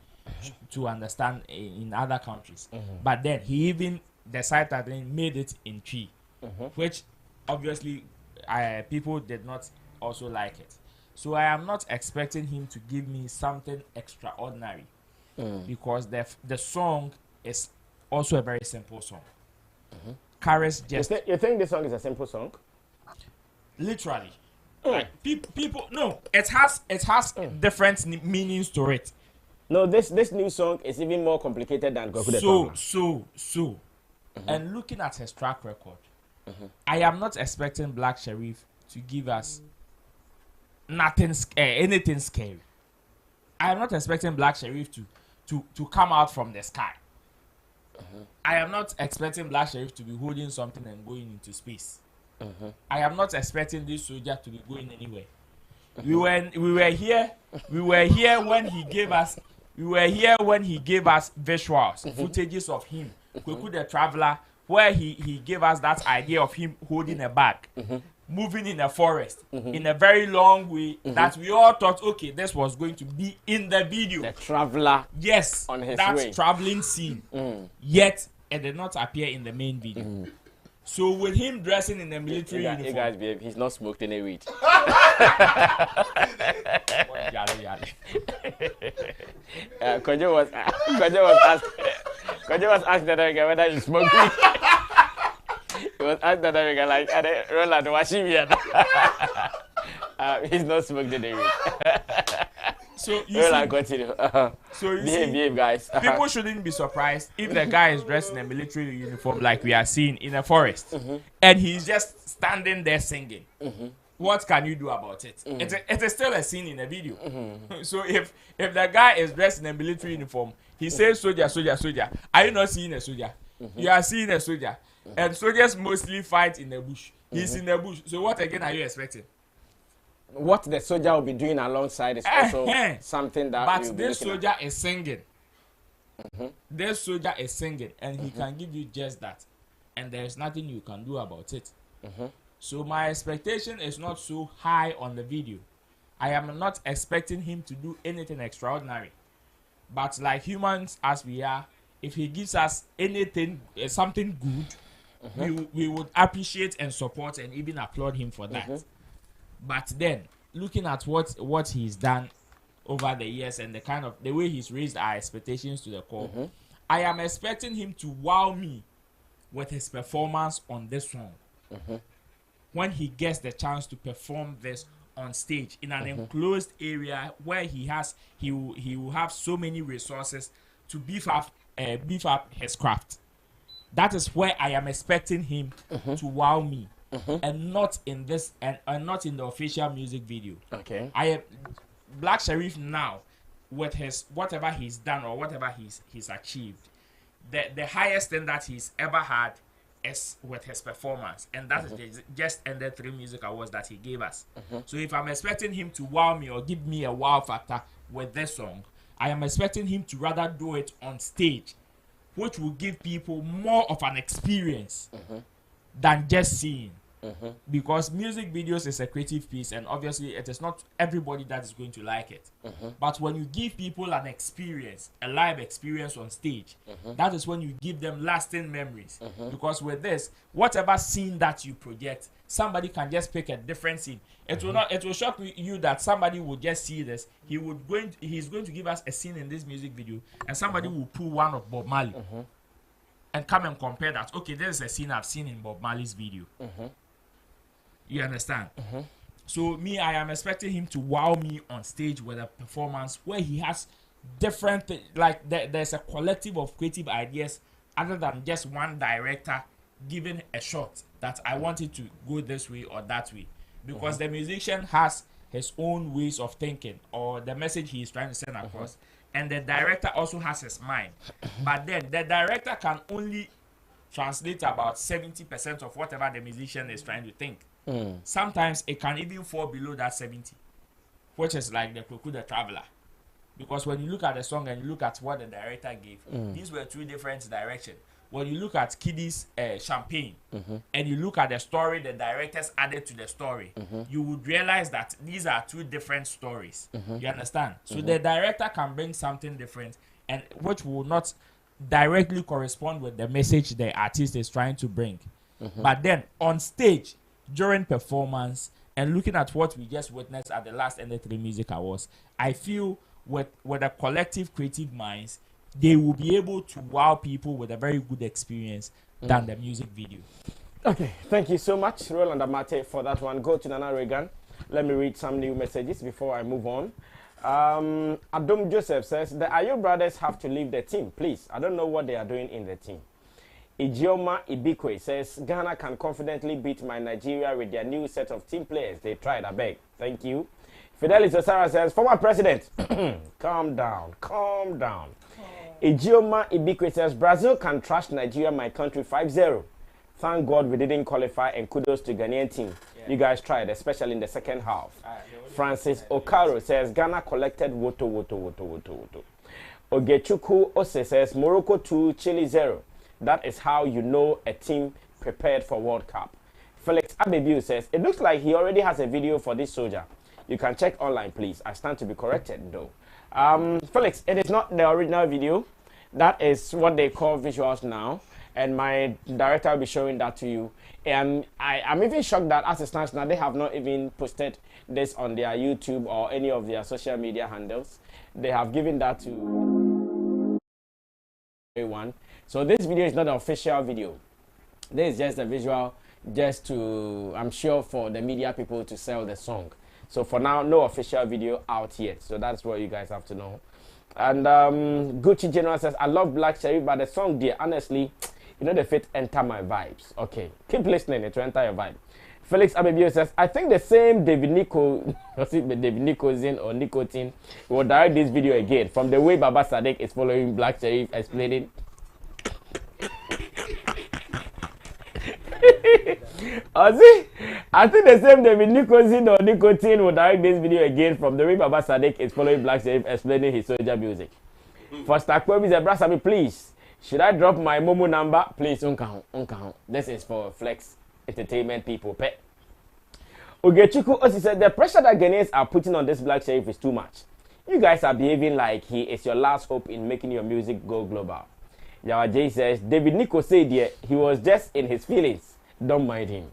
to understand in other countries. But then he even, the subtitling made it in Twi, which obviously people did not also like it. So I am not expecting him to give me something extraordinary, because the song is also a very simple song. Carries just. You think this song is a simple song? Literally, like people. No, it has different meanings to it. No, this new song is even more complicated than Kweku the Traveler. So, and looking at his track record, I am not expecting Black Sherif to give us anything scary. I am not expecting Black Sherif to come out from the sky. I am not expecting Black Sherif to be holding something and going into space. I am not expecting this soldier to be going anywhere. We were here when he gave us visuals, footages of him, Kweku the Traveler, where he gave us that idea of him holding a bag, moving in a forest in a very long way, that we all thought, okay, this was going to be in the video. The traveler, yes, on his that way. Traveling scene. Yet it did not appear in the main video. So with him dressing in a military uniform, you guys behave, he's not smoked any weed. Kojo was asked the other guy whether he smoked weed. He was asked the other guy like, Roland, he's not smoking the weed. So you Roland, continue. So you behave, guys. People shouldn't be surprised if the guy is dressed in a military uniform like we are seeing in a forest, and he's just standing there singing. What can you do about it? It is still a scene in a video. So if the guy is dressed in a military uniform, he says soldier, soldier, soldier. Are you not seeing a soldier? You are seeing a soldier. And soldiers mostly fight in the bush. He's in the bush. So what again are you expecting? What the soldier will be doing alongside is also something that. But this soldier is singing. This soldier is singing, and he can give you just that, and there is nothing you can do about it. So my expectation is not so high on the video. I am not expecting him to do anything extraordinary. But like humans as we are, if he gives us anything, something good, we would appreciate and support and even applaud him for that. But then, looking at what he's done over the years and the way he's raised our expectations to the core, I am expecting him to wow me with his performance on this song. When he gets the chance to perform this on stage in an enclosed area where he will have so many resources to beef up his craft. That is where I am expecting him to wow me. And not in this and not in the official music video. Okay. I am Black Sherif now with his whatever he's done or whatever he's achieved. The highest thing that he's ever had is with his performance, and that is just ended 3 music awards that he gave us. So if I'm expecting him to wow me or give me a wow factor with this song, I am expecting him to rather do it on stage, which will give people more of an experience than just seeing. Because music videos is a creative piece, and obviously it is not everybody that is going to like it. But when you give people an experience, a live experience on stage, that is when you give them lasting memories. Because with this, whatever scene that you project, somebody can just pick a different scene. It will shock you that somebody will just see this. He's going to give us a scene in this music video, and somebody will pull one of Bob Marley and come and compare that. Okay, this is a scene I've seen in Bob Marley's video. You understand? So me, I am expecting him to wow me on stage with a performance where he has different, there's a collective of creative ideas other than just one director giving a shot that I want it to go this way or that way. Because the musician has his own ways of thinking or the message he is trying to send across. And the director also has his mind. But then the director can only translate about 70% of whatever the musician is trying to think. Sometimes it can even fall below that 70, which is like the Kuku the Traveler. Because when you look at the song and you look at what the director gave, these were 2 different directions. When you look at Kiddy's Champagne and you look at the story the directors added to the story, you would realize that these are 2 different stories. You understand? So the director can bring something different, and which will not directly correspond with the message the artist is trying to bring. But then on stage, during performance, and looking at what we just witnessed at the last ND3 Music Awards, I feel with a collective creative minds, they will be able to wow people with a very good experience than the music video. Okay, thank you so much, Roland Amate, for that one. Go to Nana Reagan. Let me read some new messages before I move on. Adom Joseph says, the Ayo brothers have to leave the team, please. I don't know what they are doing in the team. Ijeoma Ibikwe says, Ghana can confidently beat my Nigeria with their new set of team players. They tried, I beg. Thank you. Fidelis Osara says, former president, calm down, calm down. Ijeoma Ibikwe says, Brazil can trash Nigeria, my country, 5-0. Thank God we didn't qualify, and kudos to Ghanaian team. Yeah. You guys tried, especially in the second half. Francis Okaro says, Ghana collected woto. Ogechuku Ose says, Morocco 2, Chile 0. That is how you know a team prepared for World Cup. Felix Abebu says, it looks like he already has a video for this Solja. You can check online, please. I stand to be corrected, though. Felix, it is not the original video. That is what they call visuals now. and my director will be showing that to you. I'm even shocked that as it stands now, they have not even posted this on their YouTube or any of their social media handles. They have given that to everyone. So this video is not an official video. This is just a visual, just to, I'm sure, for the media people to sell the song. So for now, no official video out yet. So that's what you guys have to know. And Gucci General says, I love Black Sherif, but the song, dear, honestly, you know, the fit enter my vibes. Okay, keep listening, it will enter your vibe. Felix Abebio says, I think the same David Nico, was it David Nicozin or Nicotine, will direct this video again from the way Baba Sadek is following Black Sherif explaining. I think the same David Nicozin or Nicotine will direct this video again from the way Baba Sadek is following Black Sherif explaining his Solja music. For Stakwebi Zebra Sammy, please, should I drop my Momo number? Please, unkaho. This is for Flex Entertainment people. Pet. Ogechiku also said the pressure that Ghanaians are putting on this Black Sherif is too much. You guys are behaving like he is your last hope in making your music go global. Yawa J says David Nico said he was just in his feelings. Don't mind him.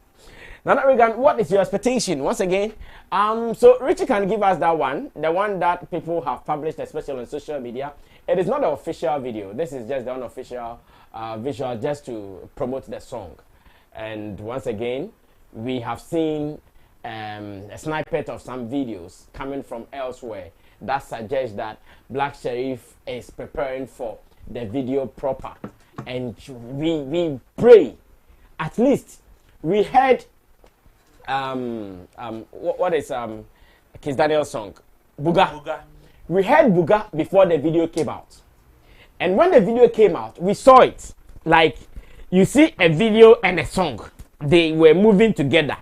Nana Regan, what is your expectation? Once again, so Richie can give us that one, the one that people have published, especially on social media. It is not an official video. This is just the unofficial visual, just to promote the song. And once again, we have seen a snippet of some videos coming from elsewhere that suggests that Black Sherif is preparing for the video proper. And we pray, at least we heard what is Kiss Daniel's song, Buga. We heard Buga before the video came out, and when the video came out, we saw it. Like, you see a video and a song, they were moving together.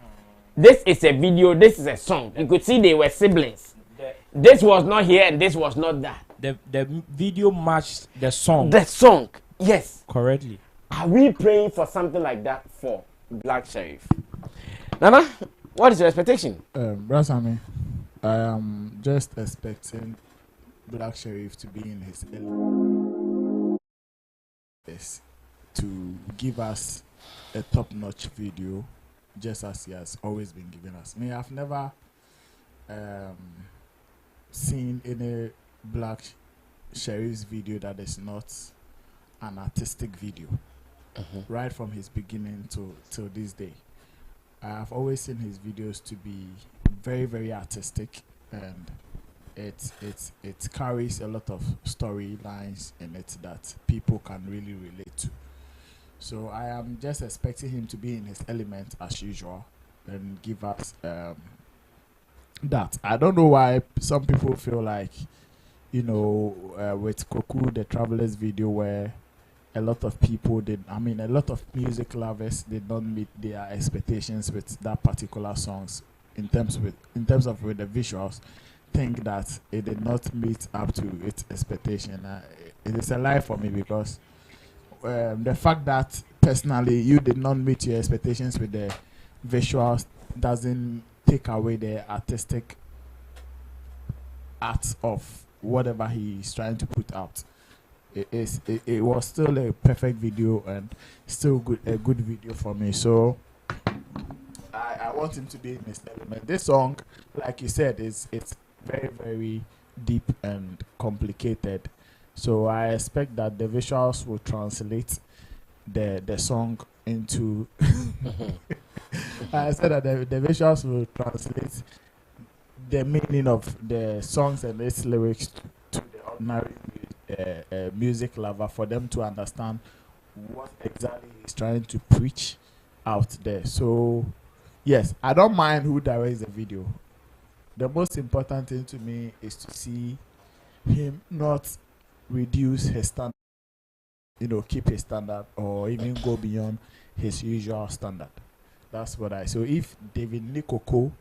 This is a video, this is a song. You could see they were siblings. This was not here and this was not that. The video matched the song. The song, yes. Correctly. Are we praying for something like that for Black Sherif? Nana, what is your expectation? Brasami, I am just expecting Black Sherif to be in his element to give us a top-notch video, just as he has always been giving us. I mean, I've never seen any Black Sherif's video that is not an artistic video, right from his beginning till this day. I've always seen his videos to be very, very artistic, and it carries a lot of storylines in it that people can really relate to. So I am just expecting him to be in his element as usual and give us that. I don't know why some people feel like, you know, with Koku the Travelers video, where a lot of people a lot of music lovers did not meet their expectations with that particular songs in terms of with the visuals, think that it did not meet up to its expectation. It is a lie for me, because the fact that personally you did not meet your expectations with the visuals doesn't take away the artistic art of whatever he is trying to put out. It was still a perfect video and still a good video for me. So I want him to be in his element. This song, like you said, it's very, very deep and complicated. So I expect that the visuals will translate the song into I said that the visuals will translate the meaning of the songs and its lyrics to the ordinary music lover, for them to understand what exactly he's trying to preach out there. So yes, I don't mind who directs the video. The most important thing to me is to see him not reduce his standard, keep his standard, or even go beyond his usual standard. That's what so if David Nikoko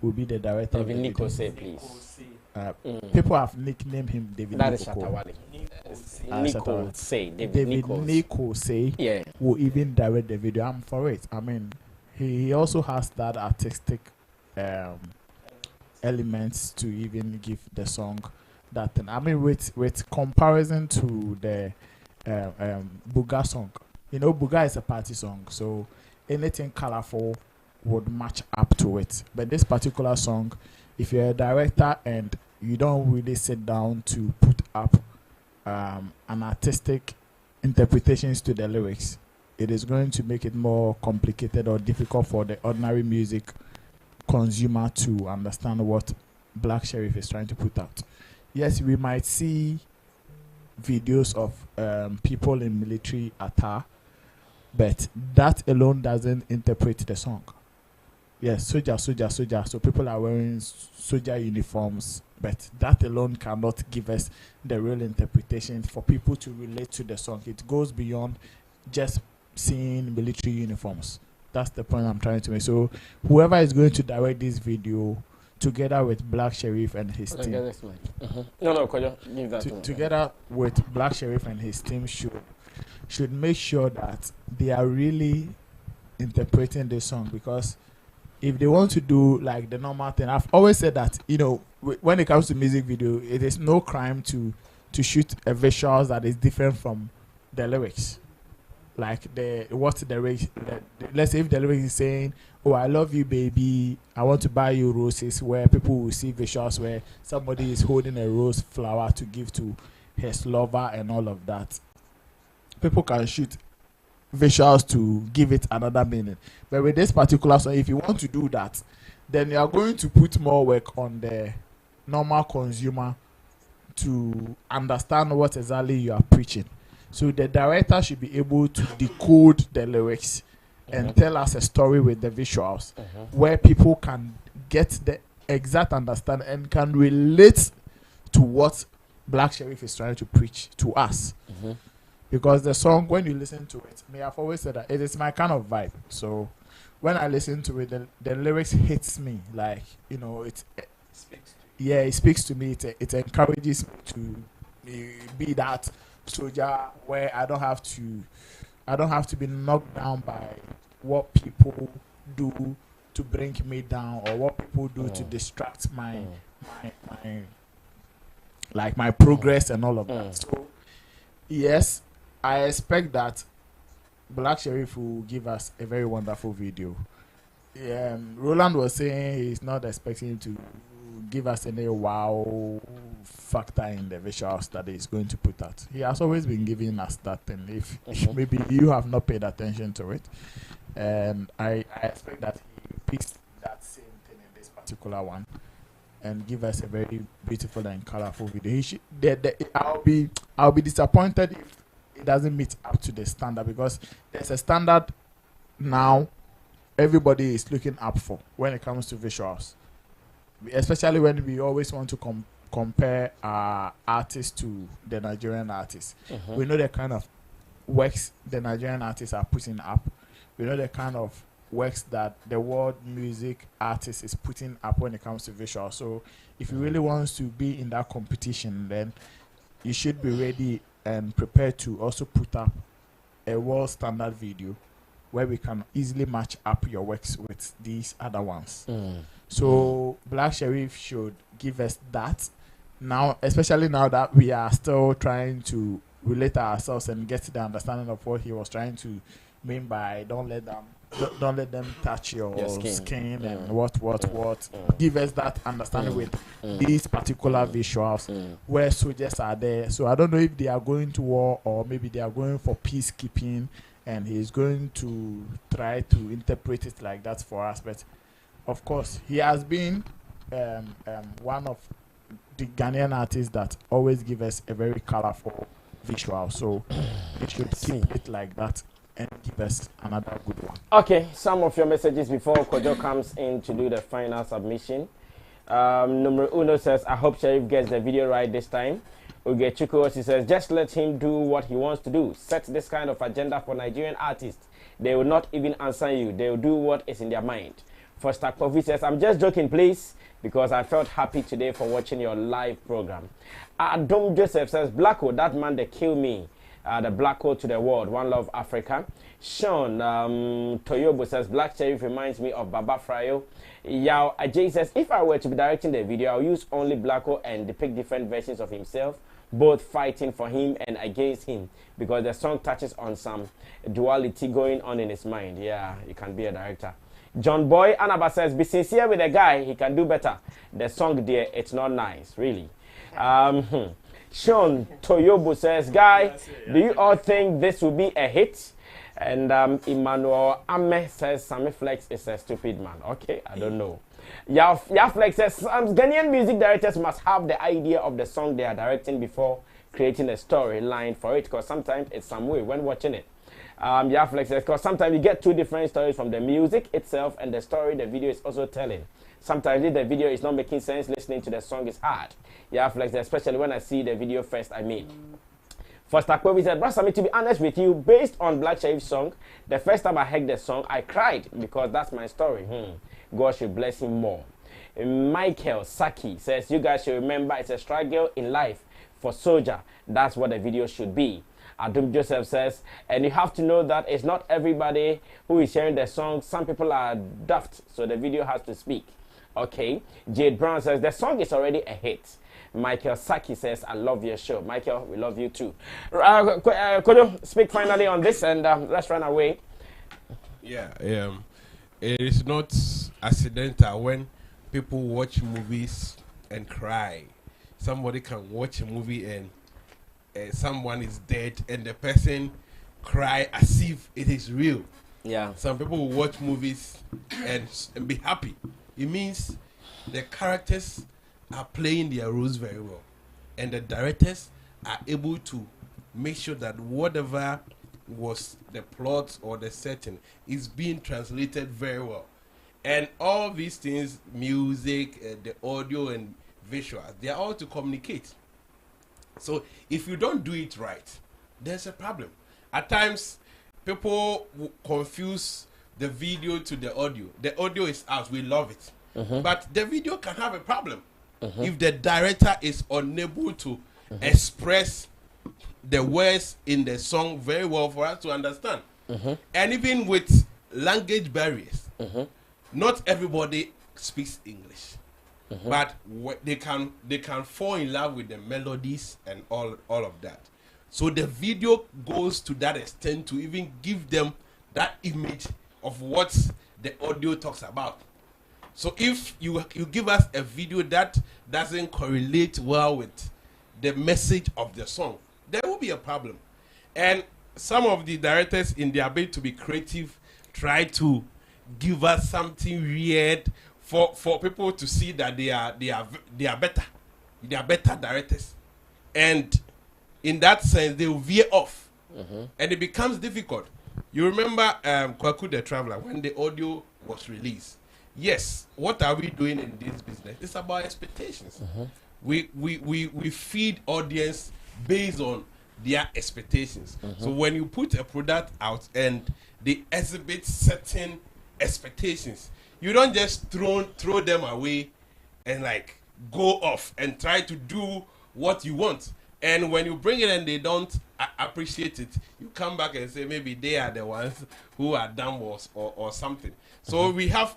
will be the director, David Nico say, please. People have nicknamed him David Nikoko. David Nico say will even direct the video. I'm for it. I mean, he also has that artistic elements to even give the song that. I mean, with comparison to the Buga song, You know, Buga is a party song, so anything colorful would match up to it. But this particular song, if you're a director and you don't really sit down to put up an artistic interpretations to the lyrics, it is going to make it more complicated or difficult for the ordinary music consumer to understand what Black Sherif is trying to put out. Yes, we might see videos of people in military attire, but that alone doesn't interpret the song. Yes, Solja. So people are wearing Solja uniforms, but that alone cannot give us the real interpretation for people to relate to the song. It goes beyond just seeing military uniforms. That's the point I'm trying to make. So whoever is going to direct this video, together with Black Sherif and his team, together with Black Sherif and his team should make sure that they are really interpreting the song, because if they want to do like the normal thing, I've always said that, you know, when it comes to music video, it is no crime to shoot a visuals that is different from the lyrics. Like let's say if the lyrics is saying, "Oh, I love you, baby, I want to buy you roses," where people will see visuals where somebody is holding a rose flower to give to his lover and all of that. People can shoot visuals to give it another meaning. But with this particular song, if you want to do that, then you are going to put more work on the normal consumer to understand what exactly you are preaching. So the director should be able to decode the lyrics and tell us a story with the visuals where people can get the exact understanding and can relate to what Black Sherif is trying to preach to us. Because the song, when you listen to it, I've always said that it is my kind of vibe. So when I listen to it, the lyrics hits me. Like, you know, it speaks to me. It encourages me to be that soldier where I don't have to be knocked down by what people do to bring me down, or what people do to distract my progress and all of that. So yes, I expect that Black Sherif will give us a very wonderful video. Roland was saying he's not expecting to give us any wow factor in the visuals that he's going to put out. He has always been giving us that, and if maybe you have not paid attention to it, and I expect that he picks that same thing in this particular one and give us a very beautiful and colorful video. I'll be disappointed if it doesn't meet up to the standard, because there's a standard now everybody is looking up for when it comes to visuals, especially when we always want to compare our artists to the Nigerian artists. We know the kind of works the Nigerian artists are putting up. We know the kind of works that the world music artist is putting up when it comes to visuals. So if you really want to be in that competition, then you should be ready and prepared to also put up a world standard video where we can easily match up your works with these other ones. So Black Sherif should give us that now, especially now that we are still trying to relate ourselves and get the understanding of what he was trying to mean by don't let them touch your skin and what. Give us that understanding with these particular visuals where soldiers are there. So I don't know if they are going to war or maybe they are going for peacekeeping, and he's going to try to interpret it like that for us. But of course, he has been one of the Ghanaian artists that always give us a very colorful visual. So he should keep it like that and give us another good one. Okay, some of your messages before Kojo comes in to do the final submission. Number Uno says, I hope Sherif gets the video right this time. Uge Chukwuosi says, just let him do what he wants to do. Set this kind of agenda for Nigerian artists. They will not even answer you. They will do what is in their mind. First Kofi says, I'm just joking, please, because I felt happy today for watching your live program. Adam Joseph says, Blacko, that man, they kill me. The black hole to the world. One love, Africa. Sean Toyobo says, Black Sherif reminds me of Baba Frayo. Yao Ajay says, if I were to be directing the video, I'll use only Blacko and depict different versions of himself both fighting for him and against him, because the song touches on some duality going on in his mind. Yeah, you can be a director. John Boy Anaba says, be sincere with a guy, he can do better. The song there, it's not nice, really. Sean Toyobo says, guy, do you all think this will be a hit? And Emmanuel Ame says, Sammy Flex is a stupid man. Okay, I don't know. Flex says, Ghanaian music directors must have the idea of the song they are directing before creating a storyline for it, because sometimes it's some way when watching it. Flex says, because sometimes you get two different stories from the music itself and the story the video is also telling. Sometimes if the video is not making sense, listening to the song is hard. Flex, especially when I see the video first I made. First, Akwebi said, Brother Sammy, to be honest with you, based on Black Sherif's song, the first time I heard the song, I cried because that's my story. God should bless him more. Michael Saki says, you guys should remember it's a struggle in life for Solja. That's what the video should be. Adum Joseph says, and you have to know that it's not everybody who is sharing the song. Some people are daft, so the video has to speak. Okay. Jade Brown says, the song is already a hit. Michael Saki says, I love your show. Michael, we love you too. Could you speak finally on this and let's run away? Yeah, it is not accidental when people watch movies and cry. Somebody can watch a movie and someone is dead and the person cry as if it is real. Yeah. Some people will watch movies and be happy. It means the characters are playing their roles very well, and the directors are able to make sure that whatever was the plot or the setting is being translated very well. And all these things, music, the audio and visuals, they are all to communicate. So if you don't do it right, there's a problem. At times, people confuse the video to the audio. The audio is out, we love it. But the video can have a problem if the director is unable to express the words in the song very well for us to understand. And even with language barriers, not everybody speaks English, but they can fall in love with the melodies and all of that. So the video goes to that extent to even give them that image of what the audio talks about. So if you give us a video that doesn't correlate well with the message of the song, there will be a problem. And some of the directors, in their ability to be creative, try to give us something weird for people to see that they are better. They are better directors. And in that sense, they will veer off. And it becomes difficult. You remember Kwaku the Traveler, when the audio was released. Yes, what are we doing in this business? It's about expectations. We feed audience based on their expectations. So when you put a product out and they exhibit certain expectations, you don't just throw them away and like go off and try to do what you want. And when you bring it and they don't appreciate it, you come back and say maybe they are the ones who are dumb or something. So we have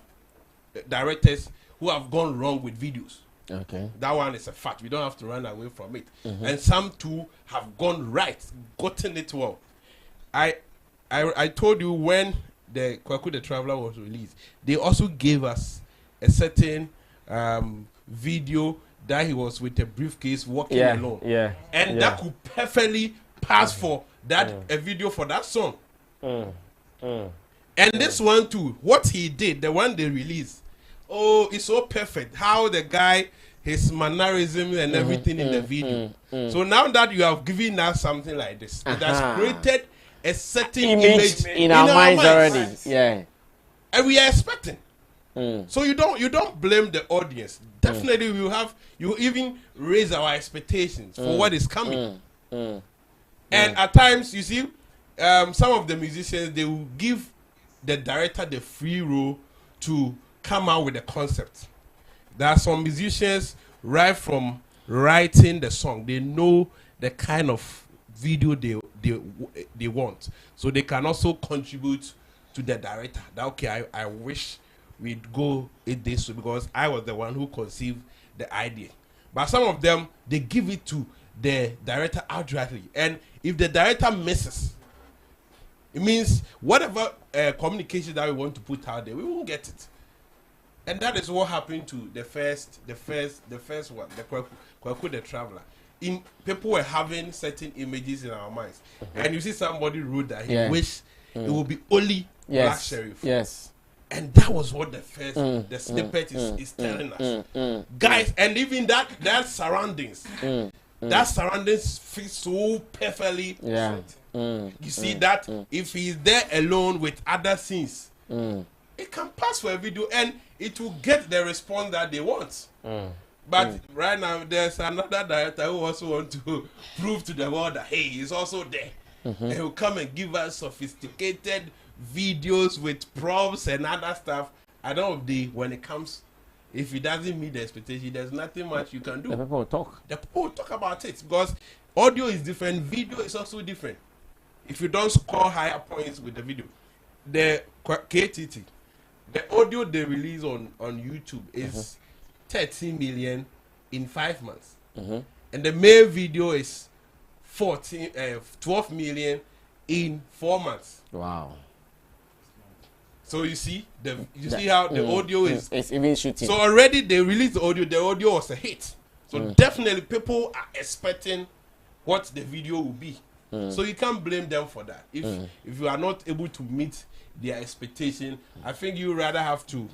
directors who have gone wrong with videos. Okay. That one is a fact. We don't have to run away from it. And some too have gone right, gotten it well. I told you when the Kwaku the Traveler was released, they also gave us a certain video that he was with a briefcase walking alone. And that could perfectly pass for that a video for that song. And this one too, what he did, the one they released, it's so perfect. How the guy, his mannerism and everything in the video. So now that you have given us something like this, it has created a certain image in our minds already. Yeah. And we are expecting. So you don't blame the audience. Definitely you even raise our expectations for what is coming. And at times, you see, some of the musicians, they will give the director the free role to come out with a concept. There are some musicians, right from writing the song, they know the kind of video they want. So they can also contribute to the director. That, okay, I wish we'd go in this way because I was the one who conceived the idea. But some of them, they give it to the director outrightly. And if the director misses, it means whatever communication that we want to put out there, we won't get it. And that is what happened to the first one, the Kwaku the Traveler. People were having certain images in our minds, and you see somebody wrote that he wished it would be only Black Sherif. Yes. And that was what the first the snippet is telling us, guys. And even that surroundings, that surroundings fit so perfectly. Yeah. You see that if he's there alone with other scenes, it can pass for a video and it will get the response that they want. But right now, there's another director who also wants to prove to the world that, hey, he's also there. And he'll come and give us sophisticated videos with props and other stuff. At the end of the day, when it comes, if it doesn't meet the expectation, there's nothing much you can do. The people will talk. The people will talk about it because audio is different, video is also different. If you don't score higher points with the video, the KTT, the audio they release on YouTube is 13 million in 5 months, and the main video is 12 million in 4 months. Wow. So you see see how the audio is. It's even shooting. So already they released the audio was a hit. So definitely people are expecting what the video will be. So you can't blame them for that. If you are not able to meet their expectation, I think you rather have to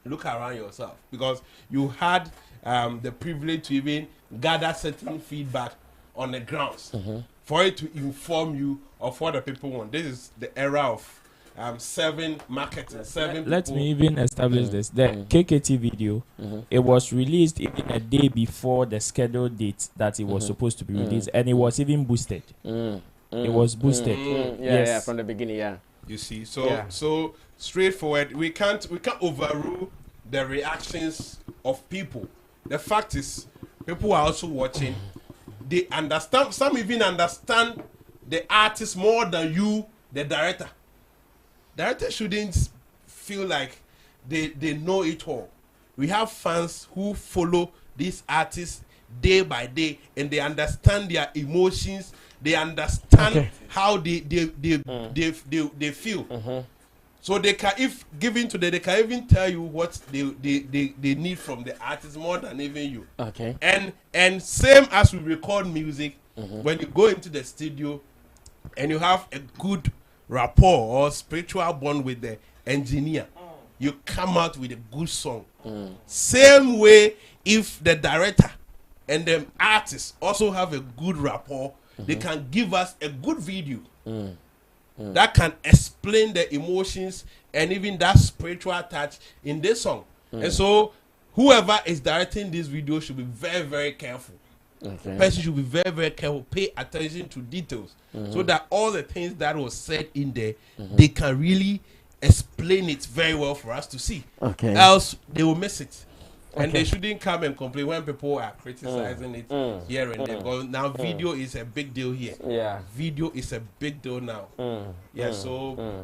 look around yourself, because you had the privilege to even gather certain feedback on the grounds for it to inform you of what the people want. This is the era of 7 marketing, 7 Let people. me even establish this. The KKT video, it was released even a day before the scheduled date that it was supposed to be released, and it was even boosted. It was boosted. Yeah, from the beginning, yeah. You see, so straightforward. We can't overrule the reactions of people. The fact is, people are also watching. They understand. Some even understand the artist more than you, the director. Director shouldn't feel like they know it all. We have fans who follow these artists day by day, and they understand their emotions. They understand how they feel. So they can, if given to them, they can even tell you what they need from the artist more than even you. Okay. And same as we record music, when you go into the studio and you have a good rapport or spiritual bond with the engineer, you come out with a good song. Same way, if the director and the artist also have a good rapport, they can give us a good video that can explain the emotions and even that spiritual touch in this song. And so whoever is directing this video should be very, very careful. Person should be very, very careful, pay attention to details, so that all the things that was said in there, they can really explain it very well for us to see. Else they will miss it. And they shouldn't come and complain when people are criticizing it here and there. Because now video is a big deal here. Yeah. Video is a big deal now. So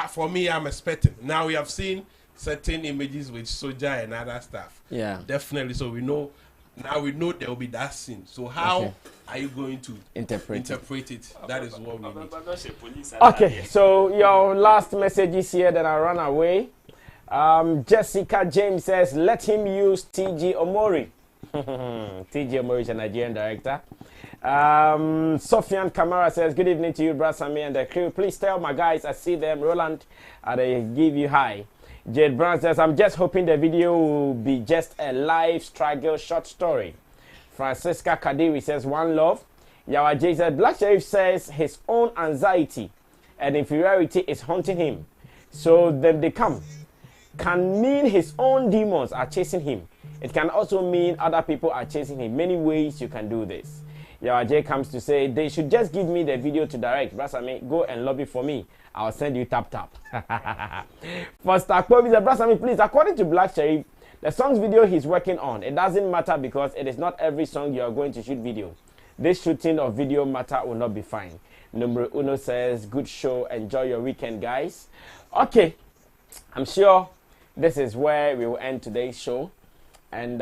for me, I'm expecting. Now we have seen certain images with Solja and other stuff. Yeah. Definitely. So we know there will be that scene. So how are you going to interpret it? That is what we need. Okay, so your last message is here, then I run away. Jessica James says, let him use TG Omori. TG Omori is a Nigerian director. Sofian Kamara says, good evening to you, Brad Sammy and the crew. Please tell my guys I see them. Roland, they give you hi. Jade Brown says, I'm just hoping the video will be just a live struggle short story. Francisca Kadiri says, one love. Yawa J said, Black Sherif says his own anxiety and inferiority is haunting him. So then they come. Can mean his own demons are chasing him. It can also mean other people are chasing him. Many ways you can do this. Yawa J comes to say, they should just give me the video to direct. Brasami, go and lobby for me. I'll send you tap. For Starkpo, Mr. Brasami, please, according to Black Sherif, the song's video he's working on, it doesn't matter because it is not every song you are going to shoot video. This shooting of video matter will not be fine. Numero Uno says, good show. Enjoy your weekend, guys. Okay, I'm sure this is where we will end today's show. And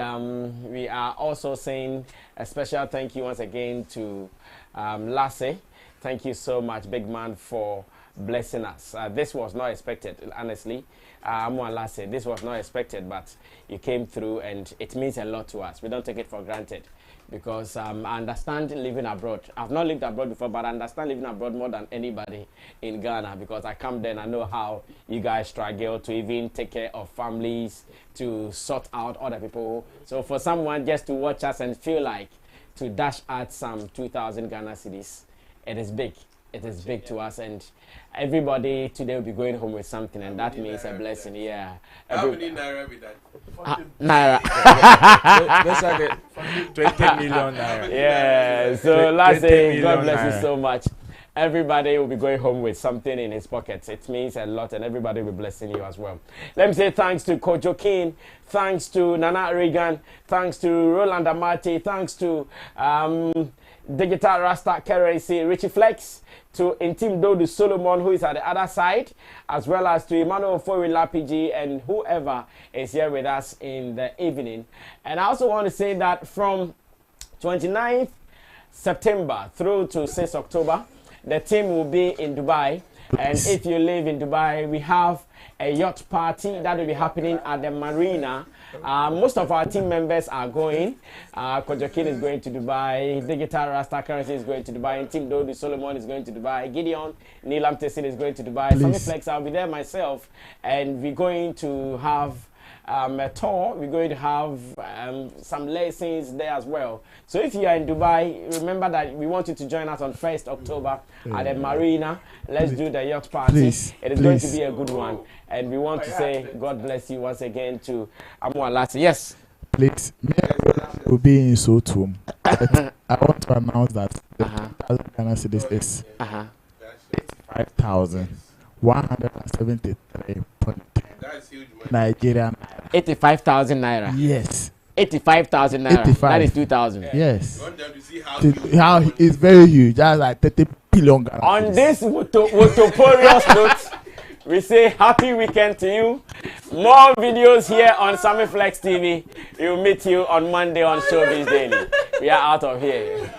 we are also saying a special thank you once again to Lassie. Thank you so much, big man, for blessing us. This was not expected, honestly. Lassie, this was not expected, but you came through and it means a lot to us. We don't take it for granted because I understand living abroad. I've not lived abroad before, but I understand living abroad more than anybody in Ghana because I come there and I know how you guys struggle to even take care of families, to sort out other people. So for someone just to watch us and feel like to dash out some 2,000 Ghana cedis, it is big. It is big to us, and everybody today will be going home with something, and that means a blessing. Yeah. How many naira with that? Naira. That's like 20 million naira. Yeah. So last day, God bless you so much. Everybody will be going home with something in his pockets. It means a lot, and everybody will be blessing you as well. Let me say thanks to Kojo King, thanks to Nana Regan, thanks to Roland Amati, thanks to Digital Rasta Currency, Richie Flex, to Intim Dodu Solomon, who is at the other side, as well as to Emmanuel Fori Lapiji and whoever is here with us in the evening. And I also want to say that from 29th September through to 6th October, the team will be in Dubai. And if you live in Dubai, we have a yacht party that will be happening at the marina. Most of our team members are going. Kojokin is going to Dubai. Digital Rasta Currency is going to Dubai. And Team Dodi Solomon is going to Dubai. Gideon Nilam Tessin is going to Dubai. Sammy Flex, I'll be there myself. And we're going to have a tour. We're going to have some lessons there as well. So if you are in Dubai, remember that we want you to join us on 1st October at the marina. Let's do the yacht party. It is going to be a good one. And we want to say God bless you once again to Amualati. Yes. Please, we'll be in Sotum. I want to announce that the 2,000 Ghana cedis is 85,173.10 Nigerian. 85,000 naira. Yes. 85,000 naira. 85. That is 2,000. Yes. You want them to see How it's very huge. That's like 30 billion Ghana On cedis. this Wotoporous note, we say happy weekend to you. More videos here on Sammy Flex TV. We'll meet you on Monday on Showbiz Daily. We are out of here.